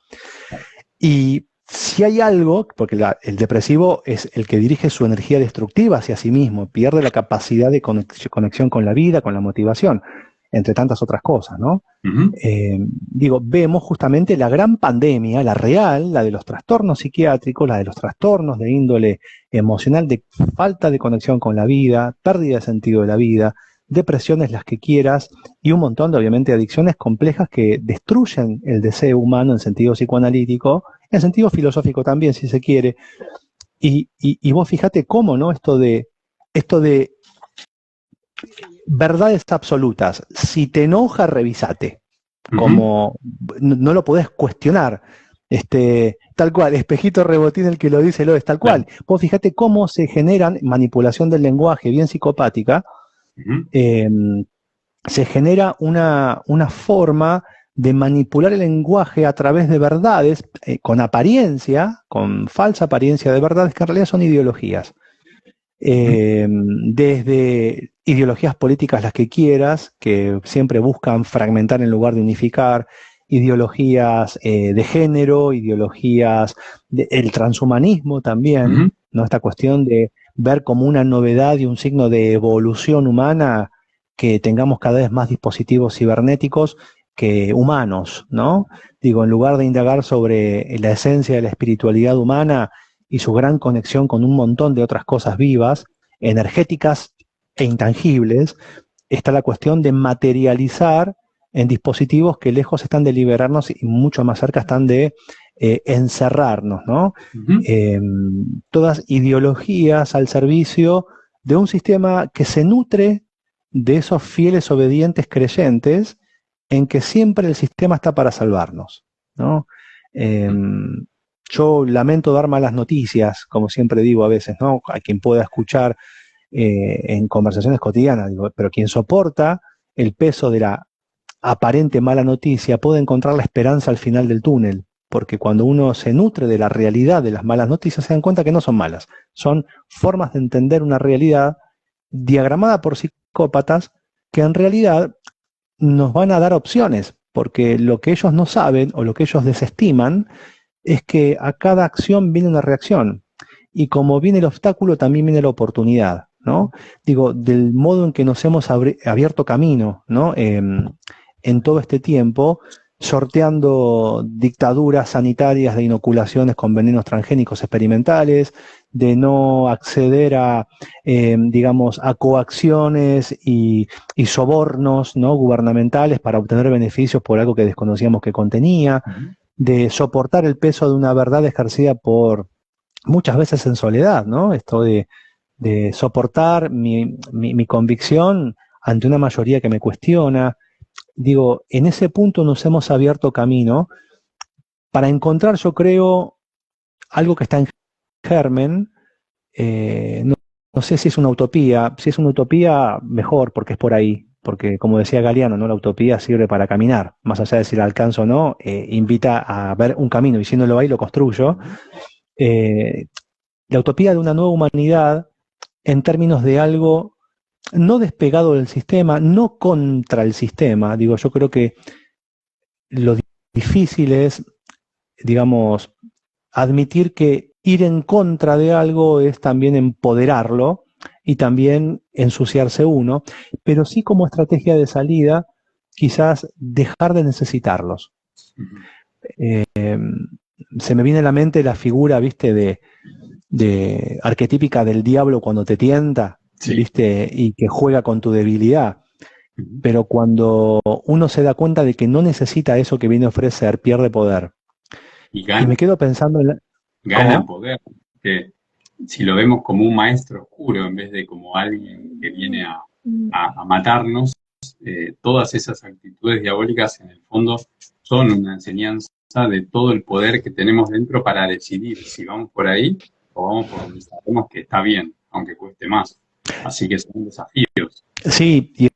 Y si hay algo, porque el depresivo es el que dirige su energía destructiva hacia sí mismo, pierde la capacidad de conexión con la vida, con la motivación, entre tantas otras cosas, ¿no? Vemos justamente la gran pandemia, la real, la de los trastornos psiquiátricos, la de los trastornos de índole emocional, de falta de conexión con la vida, pérdida de sentido de la vida, depresiones, las que quieras, y un montón de, obviamente, adicciones complejas que destruyen el deseo humano en sentido psicoanalítico, en sentido filosófico también, si se quiere. Y vos fíjate cómo, ¿no? Esto de verdades absolutas. Si te enoja, revisate. Como no lo podés cuestionar. Tal cual, espejito rebotín el que lo dice lo es, tal cual. Vos fíjate cómo se generan manipulación del lenguaje bien psicopática. Se genera una forma de manipular el lenguaje a través de verdades, con apariencia, con falsa apariencia de verdades que en realidad son ideologías. Desde ideologías políticas las que quieras, que siempre buscan fragmentar en lugar de unificar, ideologías de género, ideologías del transhumanismo también, ¿no? Esta cuestión de ver como una novedad y un signo de evolución humana que tengamos cada vez más dispositivos cibernéticos que humanos, ¿no? En lugar de indagar sobre la esencia de la espiritualidad humana y su gran conexión con un montón de otras cosas vivas, energéticas e intangibles, está la cuestión de materializar en dispositivos que lejos están de liberarnos y mucho más cerca están de encerrarnos, ¿no? Todas ideologías al servicio de un sistema que se nutre de esos fieles obedientes creyentes en que siempre el sistema está para salvarnos, ¿no? Yo lamento dar malas noticias, como siempre digo a veces, ¿no? A quien pueda escuchar en conversaciones cotidianas, pero quien soporta el peso de la aparente mala noticia puede encontrar la esperanza al final del túnel, porque cuando uno se nutre de la realidad de las malas noticias se dan cuenta que no son malas, son formas de entender una realidad diagramada por psicópatas que en realidad nos van a dar opciones, porque lo que ellos no saben o lo que ellos desestiman es que a cada acción viene una reacción, y como viene el obstáculo también viene la oportunidad, ¿no? Del modo en que nos hemos abierto camino, ¿no? En todo este tiempo, sorteando dictaduras sanitarias de inoculaciones con venenos transgénicos experimentales, de no acceder a, a coacciones y sobornos, ¿no? Gubernamentales para obtener beneficios por algo que desconocíamos que contenía, de soportar el peso de una verdad ejercida por muchas veces en soledad, ¿no? Esto de soportar mi convicción ante una mayoría que me cuestiona. En ese punto nos hemos abierto camino para encontrar, yo creo, algo que está en germen. No sé si es una utopía. Si es una utopía, mejor, porque es por ahí. Porque, como decía Galeano, ¿no? La utopía sirve para caminar. Más allá de si la alcanzo o no, invita a ver un camino. Y si no lo hay, lo construyo. La utopía de una nueva humanidad en términos de algo no despegado del sistema, no contra el sistema. Yo creo que lo difícil es, admitir que ir en contra de algo es también empoderarlo y también ensuciarse uno, pero sí como estrategia de salida, quizás dejar de necesitarlos. Eh, Se me viene a la mente la figura, viste, de arquetípica del diablo cuando te tienta, Sí. viste, y que juega con tu debilidad. Pero cuando uno se da cuenta de que no necesita eso que viene a ofrecer, pierde poder. Y Y me quedo pensando en gana ¿cómo? poder. Que si lo vemos como un maestro oscuro en vez de como alguien que viene a matarnos, todas esas actitudes diabólicas en el fondo son una enseñanza de todo el poder que tenemos dentro para decidir si vamos por ahí o vamos por donde sabemos que está bien, aunque cueste más. Así que son desafíos. Sí, y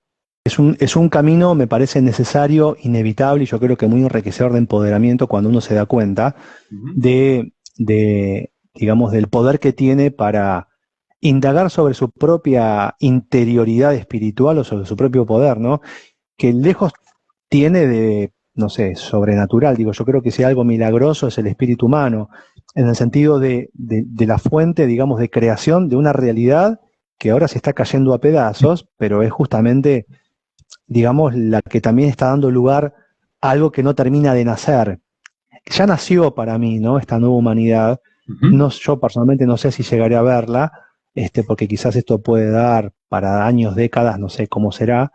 es un camino, me parece necesario, inevitable, y yo creo que muy enriquecedor de empoderamiento cuando uno se da cuenta digamos, del poder que tiene para indagar sobre su propia interioridad espiritual o sobre su propio poder, ¿no? Que lejos tiene de, no sé, sobrenatural. Digo, yo creo que si hay algo milagroso es el espíritu humano, en el sentido de la fuente, digamos, de creación de una realidad que ahora se está cayendo a pedazos, pero es justamente, digamos, la que también está dando lugar a algo que no termina de nacer. Ya nació para mí, ¿no? Esta nueva humanidad. No, yo personalmente no sé si llegaré a verla, porque quizás esto puede dar para años, décadas, no sé cómo será,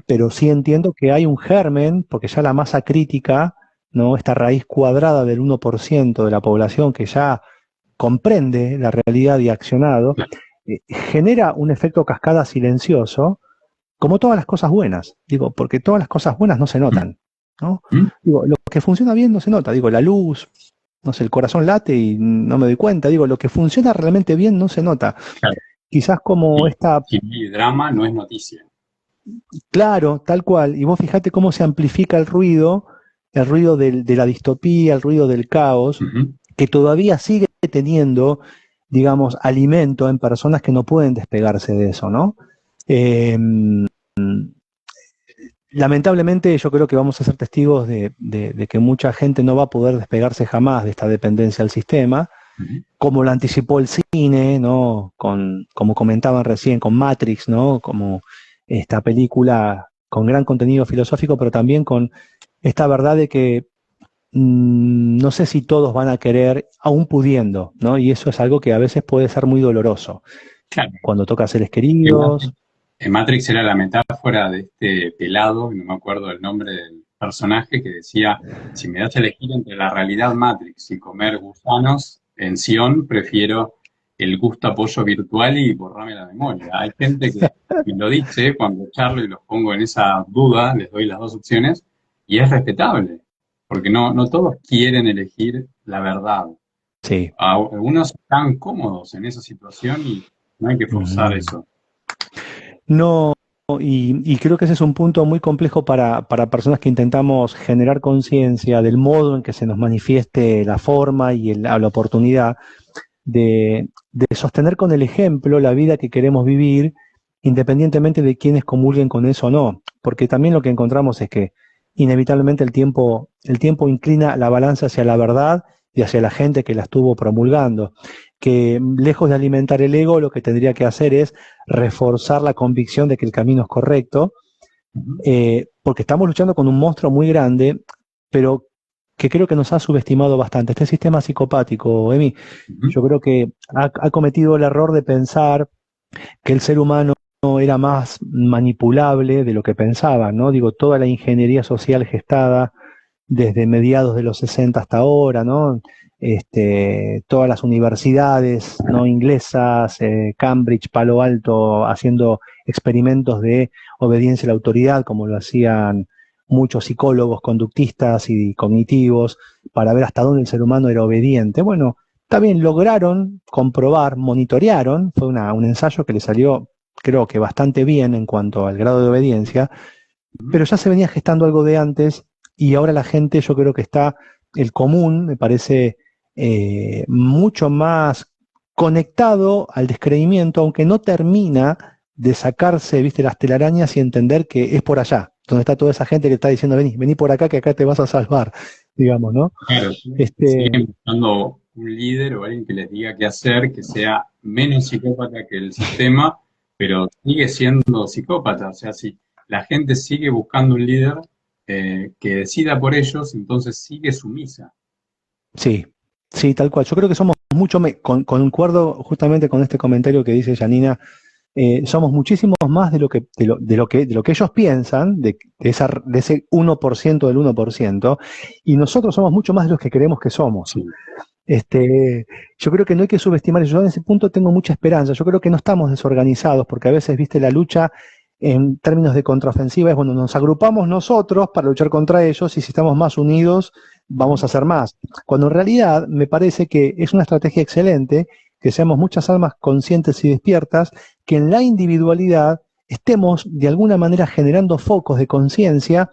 pero sí entiendo que hay un germen, porque ya la masa crítica, ¿no? Esta raíz cuadrada del 1% de la población que ya comprende la realidad y ha accionado, genera un efecto cascada silencioso, como todas las cosas buenas, digo, porque todas las cosas buenas no se notan, ¿no? Digo, lo que funciona bien no se nota, digo, la luz, no sé, el corazón late y no me doy cuenta, digo, lo que funciona realmente bien no se nota. Claro. Quizás como esta... Si no hay drama, no es noticia. Claro, tal cual. Y vos fijate cómo se amplifica el ruido de la distopía, el ruido del caos, que todavía sigue teniendo, digamos, alimento en personas que no pueden despegarse de eso, ¿no? Lamentablemente yo creo que vamos a ser testigos de que mucha gente no va a poder despegarse jamás de esta dependencia al sistema, como lo anticipó el cine, ¿no? Como comentaban recién, con Matrix, ¿no? Como esta película con gran contenido filosófico, pero también con esta verdad de que no sé si todos van a querer, aún pudiendo, ¿no? Y eso es algo que a veces puede ser muy doloroso. Claro. Cuando toca a seres queridos. En Matrix era la metáfora de este pelado, no me acuerdo el nombre del personaje, que decía, si me das a elegir entre la realidad Matrix y comer gusanos en Sion, prefiero el gusto apoyo virtual y borrarme la memoria. Hay gente que me lo dice cuando charlo y los pongo en esa duda, les doy las dos opciones, y es respetable, porque no todos quieren elegir la verdad. Sí. Algunos están cómodos en esa situación y no hay que forzar eso. No, y creo que ese es un punto muy complejo para personas que intentamos generar conciencia del modo en que se nos manifieste la forma y la oportunidad de sostener con el ejemplo la vida que queremos vivir, independientemente de quienes comulguen con eso o no. Porque también lo que encontramos es que inevitablemente el tiempo inclina la balanza hacia la verdad y hacia la gente que la estuvo promulgando, que lejos de alimentar el ego, lo que tendría que hacer es reforzar la convicción de que el camino es correcto, porque estamos luchando con un monstruo muy grande, pero que creo que nos ha subestimado bastante. Este sistema psicopático, Emi, yo creo que ha cometido el error de pensar que el ser humano era más manipulable de lo que pensaban, ¿no? Digo, toda la ingeniería social gestada desde mediados de los 60 hasta ahora, ¿no? Todas las universidades no inglesas, Cambridge, Palo Alto, haciendo experimentos de obediencia a la autoridad, como lo hacían muchos psicólogos conductistas y cognitivos, para ver hasta dónde el ser humano era obediente. Bueno, también lograron comprobar, monitorearon, fue un ensayo que le salió, creo que bastante bien en cuanto al grado de obediencia, pero ya se venía gestando algo de antes y ahora la gente, yo creo que está, el común, me parece, mucho más conectado al descreimiento, aunque no termina de sacarse, viste, las telarañas y entender que es por allá, donde está toda esa gente que está diciendo, vení por acá, que acá te vas a salvar, digamos, ¿no? Claro, siguen buscando un líder o alguien que les diga qué hacer, que sea menos psicópata que el sistema, pero sigue siendo psicópata. O sea, si la gente sigue buscando un líder que decida por ellos, entonces sigue sumisa. Sí, sí, tal cual. Yo creo que somos mucho, concuerdo justamente con este comentario que dice Janina, somos muchísimos más de lo que ellos piensan, de ese 1% del 1%, y nosotros somos mucho más de los que creemos que somos. Sí. Yo creo que no hay que subestimar eso. Yo en ese punto tengo mucha esperanza. Yo creo que no estamos desorganizados, porque a veces, viste, la lucha en términos de contraofensiva es, bueno, nos agrupamos nosotros para luchar contra ellos, y si estamos más unidos, vamos a hacer más. Cuando en realidad me parece que es una estrategia excelente que seamos muchas almas conscientes y despiertas, que en la individualidad estemos de alguna manera generando focos de conciencia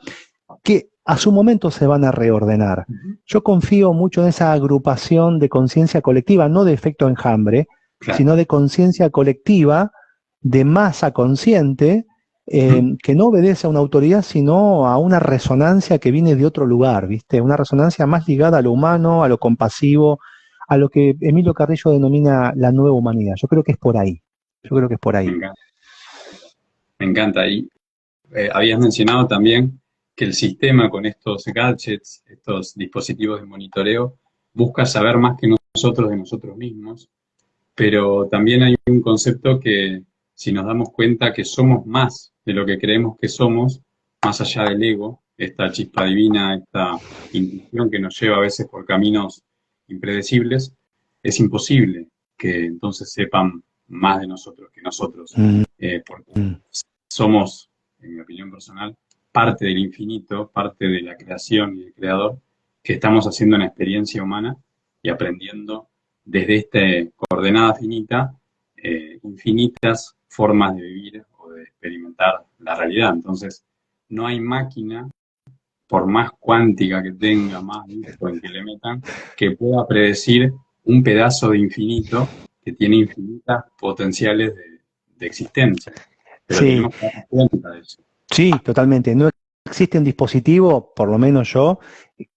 que a su momento se van a reordenar. Yo confío mucho en esa agrupación de conciencia colectiva, no de efecto enjambre, Claro. sino de conciencia colectiva, de masa consciente, que no obedece a una autoridad, sino a una resonancia que viene de otro lugar, ¿viste? Una resonancia más ligada a lo humano, a lo compasivo, a lo que Emilio Carrillo denomina la nueva humanidad. Yo creo que es por ahí. Yo creo que es por Me ahí. encanta. Me encanta. Y habías mencionado también que el sistema con estos gadgets, estos dispositivos de monitoreo, busca saber más que nosotros de nosotros mismos, pero también hay un concepto que si nos damos cuenta que somos más de lo que creemos que somos, más allá del ego, esta chispa divina, esta intuición que nos lleva a veces por caminos impredecibles, es imposible que entonces sepan más de nosotros que nosotros, porque somos, en mi opinión personal, parte del infinito, parte de la creación y del creador, que estamos haciendo una experiencia humana y aprendiendo desde esta coordenada finita, infinitas formas de vivir o de experimentar la realidad. Entonces, no hay máquina, por más cuántica que tenga, más Bitcoin que le metan, que pueda predecir un pedazo de infinito que tiene infinitas potenciales de existencia. Pero Sí, tenemos que darnos cuenta de eso. sí, totalmente. No existe un dispositivo, por lo menos yo,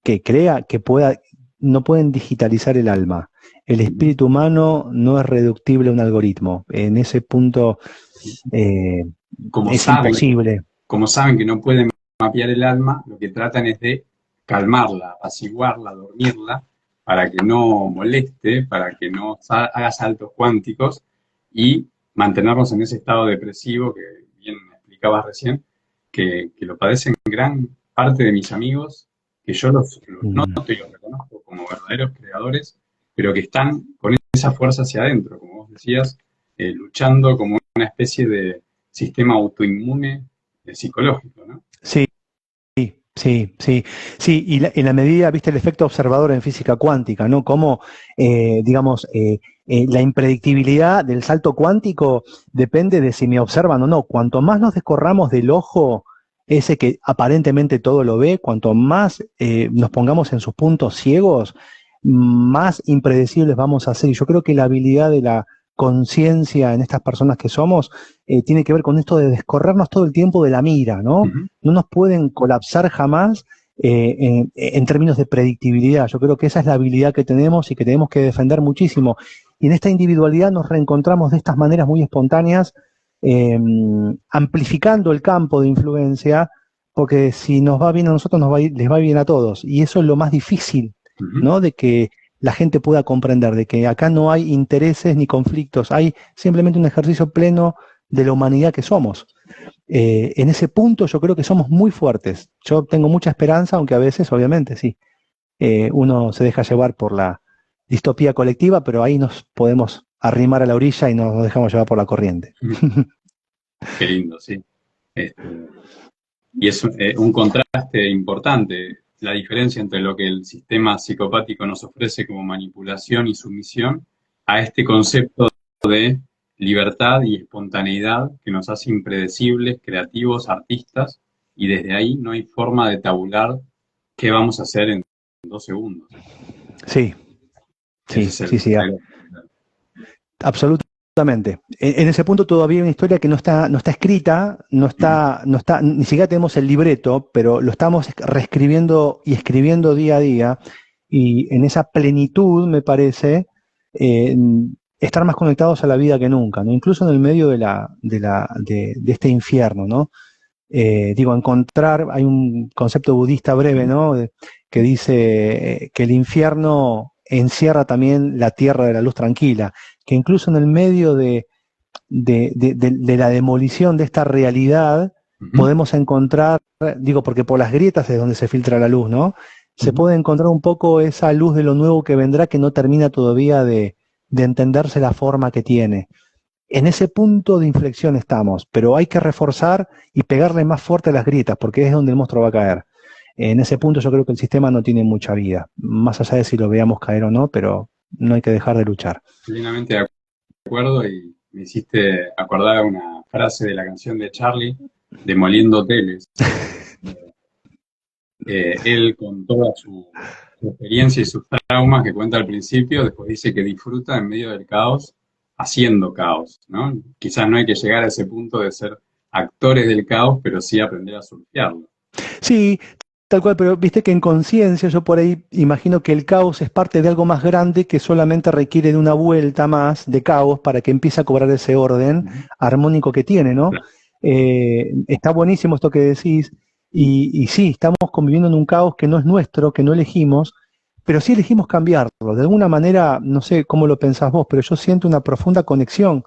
que crea que no pueden digitalizar el alma. El espíritu humano no es reductible a un algoritmo. En ese punto Como es saben, imposible. como saben que no pueden mapear el alma, lo que tratan es de calmarla, apaciguarla, dormirla, para que no moleste, para que no haga saltos cuánticos y mantenernos en ese estado depresivo que bien explicabas recién, que lo padecen gran parte de mis amigos, que yo los noto y los reconozco como verdaderos creadores, pero que están con esa fuerza hacia adentro, como vos decías, luchando como una especie de sistema autoinmune psicológico, ¿no? Sí, sí, sí, sí, y en la medida, viste, el efecto observador en física cuántica, ¿no? Como, digamos, la impredictibilidad del salto cuántico depende de si me observan o no. Cuanto más nos descorramos del ojo, ese que aparentemente todo lo ve, cuanto más nos pongamos en sus puntos ciegos, más impredecibles vamos a ser. Y yo creo que la habilidad de la conciencia en estas personas que somos tiene que ver con esto de descorrernos todo el tiempo de la mira, ¿no? No nos pueden colapsar jamás en términos de predictibilidad. Yo creo que esa es la habilidad que tenemos y que tenemos que defender muchísimo. Y en esta individualidad nos reencontramos de estas maneras muy espontáneas, amplificando el campo de influencia, porque si nos va bien a nosotros, les va bien a todos. Y eso es lo más difícil, ¿no? De que la gente pueda comprender, de que acá no hay intereses ni conflictos, hay simplemente un ejercicio pleno de la humanidad que somos. En ese punto yo creo que somos muy fuertes. Yo tengo mucha esperanza, aunque a veces, obviamente, sí, uno se deja llevar por la distopía colectiva, pero ahí nos podemos arrimar a la orilla y nos dejamos llevar por la corriente. Qué lindo, sí. Y es un contraste importante, la diferencia entre lo que el sistema psicopático nos ofrece como manipulación y sumisión a este concepto de libertad y espontaneidad que nos hace impredecibles, creativos, artistas, y desde ahí no hay forma de tabular qué vamos a hacer en 2 segundos. Sí, sí, sí, absolutamente. En ese punto todavía hay una historia que no está escrita, no está, ni siquiera tenemos el libreto, pero lo estamos reescribiendo y escribiendo día a día. y en esa plenitud, me parece, eh, estar más conectados a la vida que nunca, ¿no? Incluso en el medio de este infierno, ¿no? Digo, encontrar, hay un concepto budista breve, ¿no? Que dice que el infierno encierra también la tierra de la luz tranquila, que incluso en el medio de la demolición de esta realidad podemos encontrar, digo, porque por las grietas es donde se filtra la luz, ¿no? Se puede encontrar un poco esa luz de lo nuevo que vendrá que no termina todavía de entenderse la forma que tiene. En ese punto de inflexión estamos, pero hay que reforzar y pegarle más fuerte a las grietas, porque es donde el monstruo va a caer. En ese punto yo creo que el sistema no tiene mucha vida, más allá de si lo veamos caer o no, pero no hay que dejar de luchar. Plenamente de acuerdo, y me hiciste acordar una frase de la canción de Charlie, Demoliendo Hoteles. Él, con toda su experiencia y sus traumas que cuenta al principio, después dice que disfruta en medio del caos haciendo caos, ¿no? Quizás no hay que llegar a ese punto de ser actores del caos, pero sí aprender a surfearlo. Sí, tal cual, pero viste que en conciencia yo por ahí imagino que el caos es parte de algo más grande que solamente requiere de una vuelta más de caos para que empiece a cobrar ese orden armónico que tiene, ¿no? Está buenísimo esto que decís, y sí, estamos conviviendo en un caos que no es nuestro, que no elegimos, pero sí elegimos cambiarlo. De alguna manera, no sé cómo lo pensás vos, pero yo siento una profunda conexión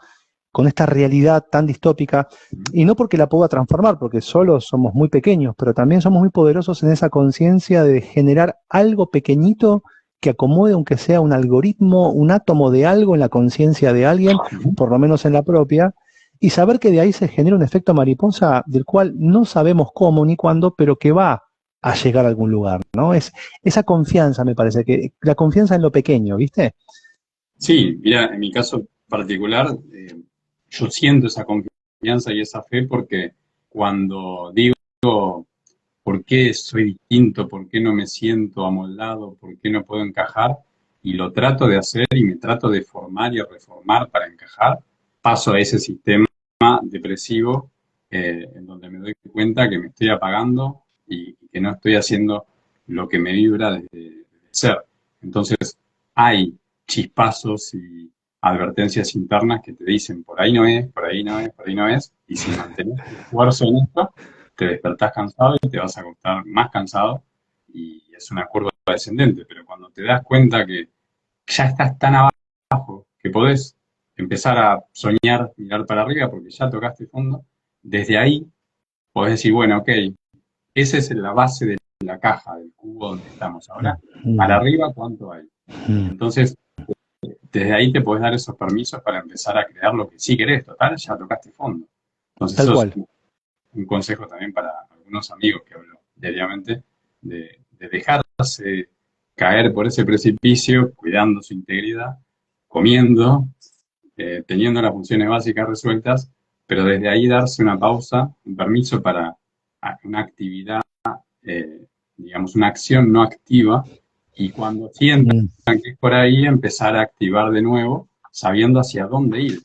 con esta realidad tan distópica, y no porque la pueda transformar, porque solo somos muy pequeños, pero también somos muy poderosos en esa conciencia de generar algo pequeñito que acomode, aunque sea un algoritmo, un átomo de algo en la conciencia de alguien, por lo menos en la propia, y saber que de ahí se genera un efecto mariposa del cual no sabemos cómo ni cuándo, pero que va a llegar a algún lugar, ¿no? Es esa confianza, me parece, que la confianza en lo pequeño, ¿viste? Sí, mira, en mi caso particular, yo siento esa confianza y esa fe porque cuando digo por qué soy distinto, por qué no me siento amoldado, por qué no puedo encajar, y lo trato de hacer y me trato de formar y reformar para encajar, paso a ese sistema depresivo en donde me doy cuenta que me estoy apagando y que no estoy haciendo lo que me vibra desde ser. Entonces, hay chispazos y advertencias internas que te dicen por ahí no es, por ahí no es, por ahí no es, y si mantenés tu esfuerzo en esto, te despertás cansado y te vas a acostar más cansado y es una curva descendente, pero cuando te das cuenta que ya estás tan abajo que podés empezar a soñar, mirar para arriba porque ya tocaste fondo, desde ahí podés decir, bueno, ok, esa es la base de la caja, del cubo donde estamos ahora, para arriba, ¿cuánto hay? Entonces, desde ahí te podés dar esos permisos para empezar a crear lo que sí querés, total, ya tocaste fondo. Entonces, Tal eso es cual. un consejo también para algunos amigos que hablo diariamente, de dejarse caer por ese precipicio, cuidando su integridad, comiendo, teniendo las funciones básicas resueltas, pero desde ahí darse una pausa, un permiso para una actividad, digamos, una acción no activa, y cuando sientan que es por ahí, empezar a activar de nuevo, sabiendo hacia dónde ir.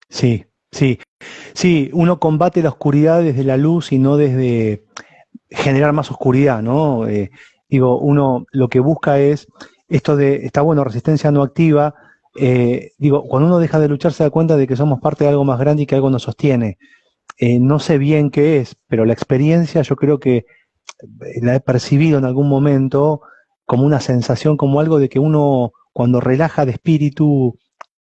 Sí, sí. Sí, uno combate la oscuridad desde la luz y no desde generar más oscuridad, ¿no? Digo, uno lo que busca es esto de, está bueno, resistencia no activa. Digo, cuando uno deja de luchar se da cuenta de que somos parte de algo más grande y que algo nos sostiene. No sé bien qué es, pero la experiencia yo creo que la he percibido en algún momento como una sensación, como algo de que uno cuando relaja de espíritu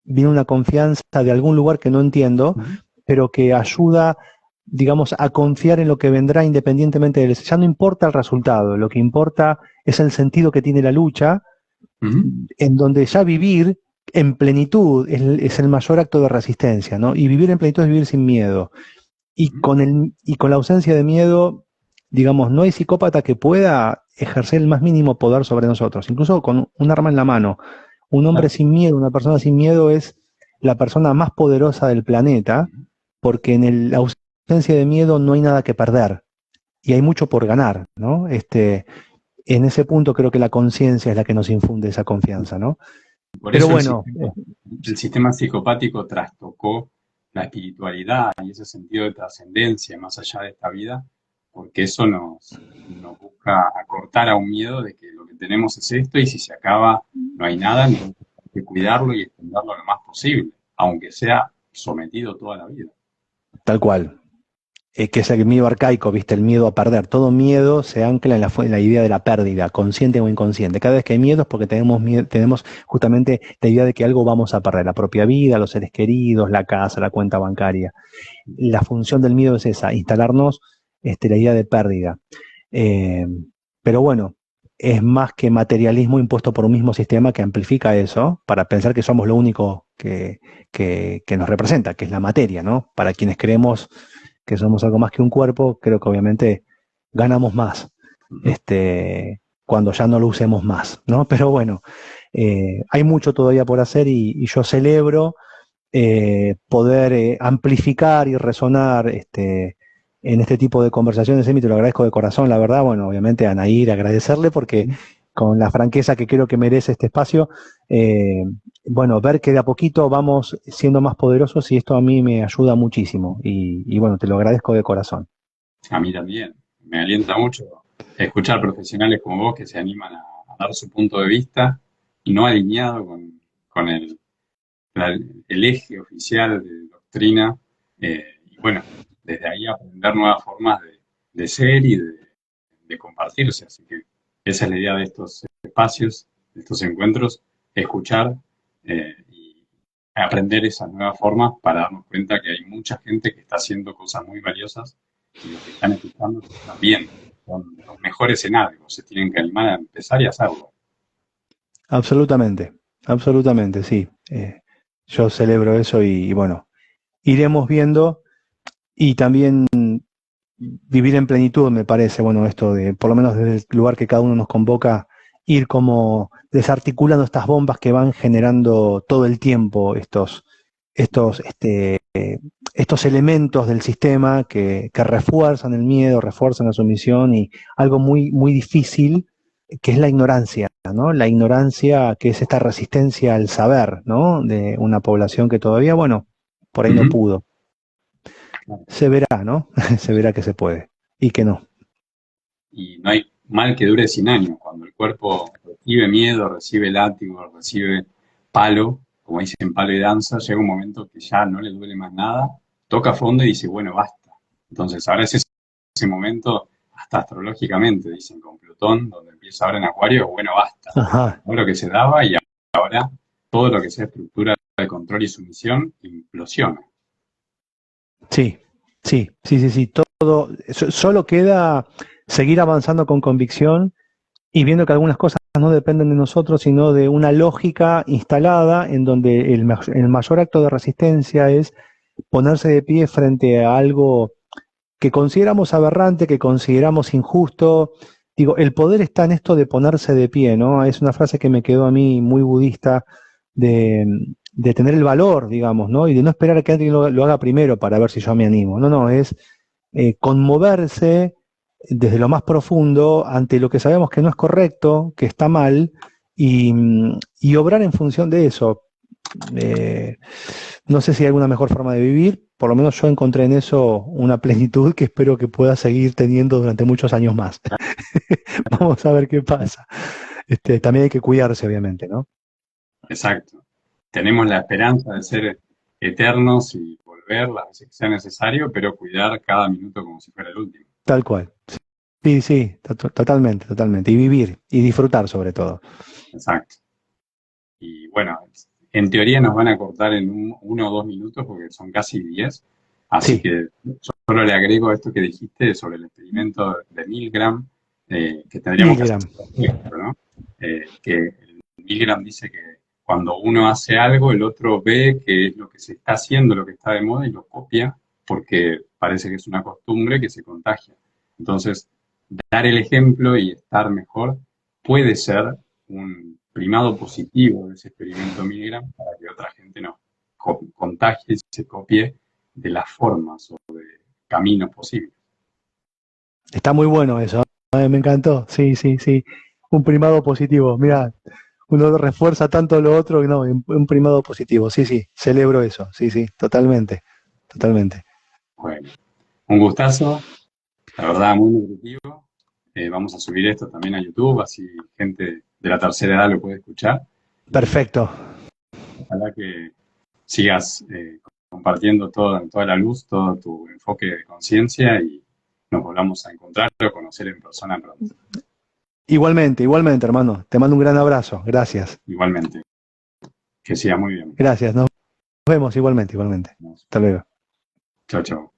viene una confianza de algún lugar que no entiendo, pero que ayuda, digamos, a confiar en lo que vendrá independientemente del... Ya no importa el resultado, lo que importa es el sentido que tiene la lucha, en donde ya vivir en plenitud es el mayor acto de resistencia, ¿no? Y vivir en plenitud es vivir sin miedo. Y con la ausencia de miedo, digamos, no hay psicópata que pueda ejercer el más mínimo poder sobre nosotros, incluso con un arma en la mano. Un hombre sin miedo, una persona sin miedo es la persona más poderosa del planeta, porque en la ausencia de miedo no hay nada que perder y hay mucho por ganar, ¿no? En ese punto creo que la conciencia es la que nos infunde esa confianza, ¿no? Por Pero eso bueno, el sistema psicopático trastocó la espiritualidad y ese sentido de trascendencia más allá de esta vida, porque eso nos busca acortar apostar a un miedo de que lo que tenemos es esto y si se acaba no hay nada, entonces hay que cuidarlo y extenderlo lo más posible, aunque sea sometido toda la vida. Tal cual. Que es el miedo arcaico, ¿viste? El miedo a perder. Todo miedo se ancla en la idea de la pérdida, consciente o inconsciente. Cada vez que hay miedo es porque tenemos justamente la idea de que algo vamos a perder, la propia vida, los seres queridos, la casa, la cuenta bancaria. La función del miedo es esa, instalarnos la idea de pérdida. Pero bueno, es más que materialismo impuesto por un mismo sistema que amplifica eso para pensar que somos lo único que nos representa, que es la materia, ¿no? Para quienes creemos que somos algo más que un cuerpo, creo que obviamente ganamos más cuando ya no lo usemos más, ¿no? Pero bueno, hay mucho todavía por hacer y yo celebro poder amplificar y resonar en este tipo de conversaciones, Emi, te lo agradezco de corazón, la verdad, bueno, obviamente a Nair agradecerle porque con la franqueza que creo que merece este espacio, bueno, ver que de a poquito vamos siendo más poderosos y esto a mí me ayuda muchísimo y bueno, te lo agradezco de corazón. A mí también. Me alienta mucho escuchar profesionales como vos que se animan a dar su punto de vista y no alineado con el eje oficial de doctrina. Y bueno, desde ahí aprender nuevas formas de ser y de compartirse. Así que esa es la idea de estos espacios, de estos encuentros, escuchar y aprender esas nuevas formas para darnos cuenta que hay mucha gente que está haciendo cosas muy valiosas y los que están escuchando también son los mejores en algo, se tienen que animar a empezar y hacerlo. Absolutamente, absolutamente, sí. Yo celebro eso y bueno, iremos viendo y también vivir en plenitud, me parece, bueno, esto de, por lo menos desde el lugar que cada uno nos convoca, ir como desarticulando estas bombas que van generando todo el tiempo estos, estos elementos del sistema que refuerzan el miedo, refuerzan la sumisión y algo muy, muy difícil, que es la ignorancia, ¿no? La ignorancia que es esta resistencia al saber, ¿no? De una población que todavía, bueno, por ahí no pudo. Se verá, ¿no? Se verá que se puede y que no. Y no hay mal que dure 100 años. Cuando el cuerpo recibe miedo, recibe látigo, recibe palo, como dicen palo y danza, llega un momento que ya no le duele más nada, toca fondo y dice, bueno, basta. Entonces ahora es ese momento, hasta astrológicamente, dicen con Plutón, donde empieza ahora en Acuario, bueno, basta. Ajá. Todo lo que se daba y ahora todo lo que sea estructura de control y sumisión implosiona. Sí, sí, sí, sí, sí. Todo, solo queda seguir avanzando con convicción y viendo que algunas cosas no dependen de nosotros, sino de una lógica instalada en donde el mayor acto de resistencia es ponerse de pie frente a algo que consideramos aberrante, que consideramos injusto. Digo, el poder está en esto de ponerse de pie, ¿no? Es una frase que me quedó a mí muy budista de tener el valor, digamos, ¿no? Y de no esperar a que alguien lo haga primero para ver si yo me animo. No, no, es conmoverse desde lo más profundo ante lo que sabemos que no es correcto, que está mal, y obrar en función de eso. No sé si hay alguna mejor forma de vivir, por lo menos yo encontré en eso una plenitud que espero que pueda seguir teniendo durante muchos años más. Vamos a ver qué pasa. También hay que cuidarse, obviamente, ¿no? Exacto. Tenemos la esperanza de ser eternos y volver las veces que sea necesario, pero cuidar cada minuto como si fuera el último. Tal cual. Sí, sí, totalmente, totalmente. Y vivir y disfrutar sobre todo. Exacto. Y bueno, en teoría nos van a cortar en 1 o 2 minutos porque son casi 10. Así Sí, que solo le agrego esto que dijiste sobre el experimento de Milgram, que tendríamos que hacer, Milgram. ¿no? Que el Milgram dice que cuando uno hace algo, el otro ve que es lo que se está haciendo, lo que está de moda y lo copia porque parece que es una costumbre que se contagia. Entonces, dar el ejemplo y estar mejor puede ser un primado positivo de ese experimento Milgram para que otra gente no contagie y se copie de las formas o de caminos posibles. Está muy bueno eso. Me encantó. Sí, sí, sí. Un primado positivo. Mira, uno refuerza tanto lo otro que no, un primado positivo. Sí, sí, celebro eso. Sí, sí, totalmente. Totalmente. Bueno, un gustazo, la verdad muy nutritivo. vamos a subir esto también a YouTube, así gente de la tercera edad lo puede escuchar. Perfecto. Ojalá que sigas compartiendo toda la luz, todo tu enfoque de conciencia y nos volvamos a encontrar o conocer en persona pronto. Igualmente, hermano. Te mando un gran abrazo. Gracias. Igualmente. Que siga muy bien. Gracias. Nos vemos igualmente. Hasta luego. Chao, chao.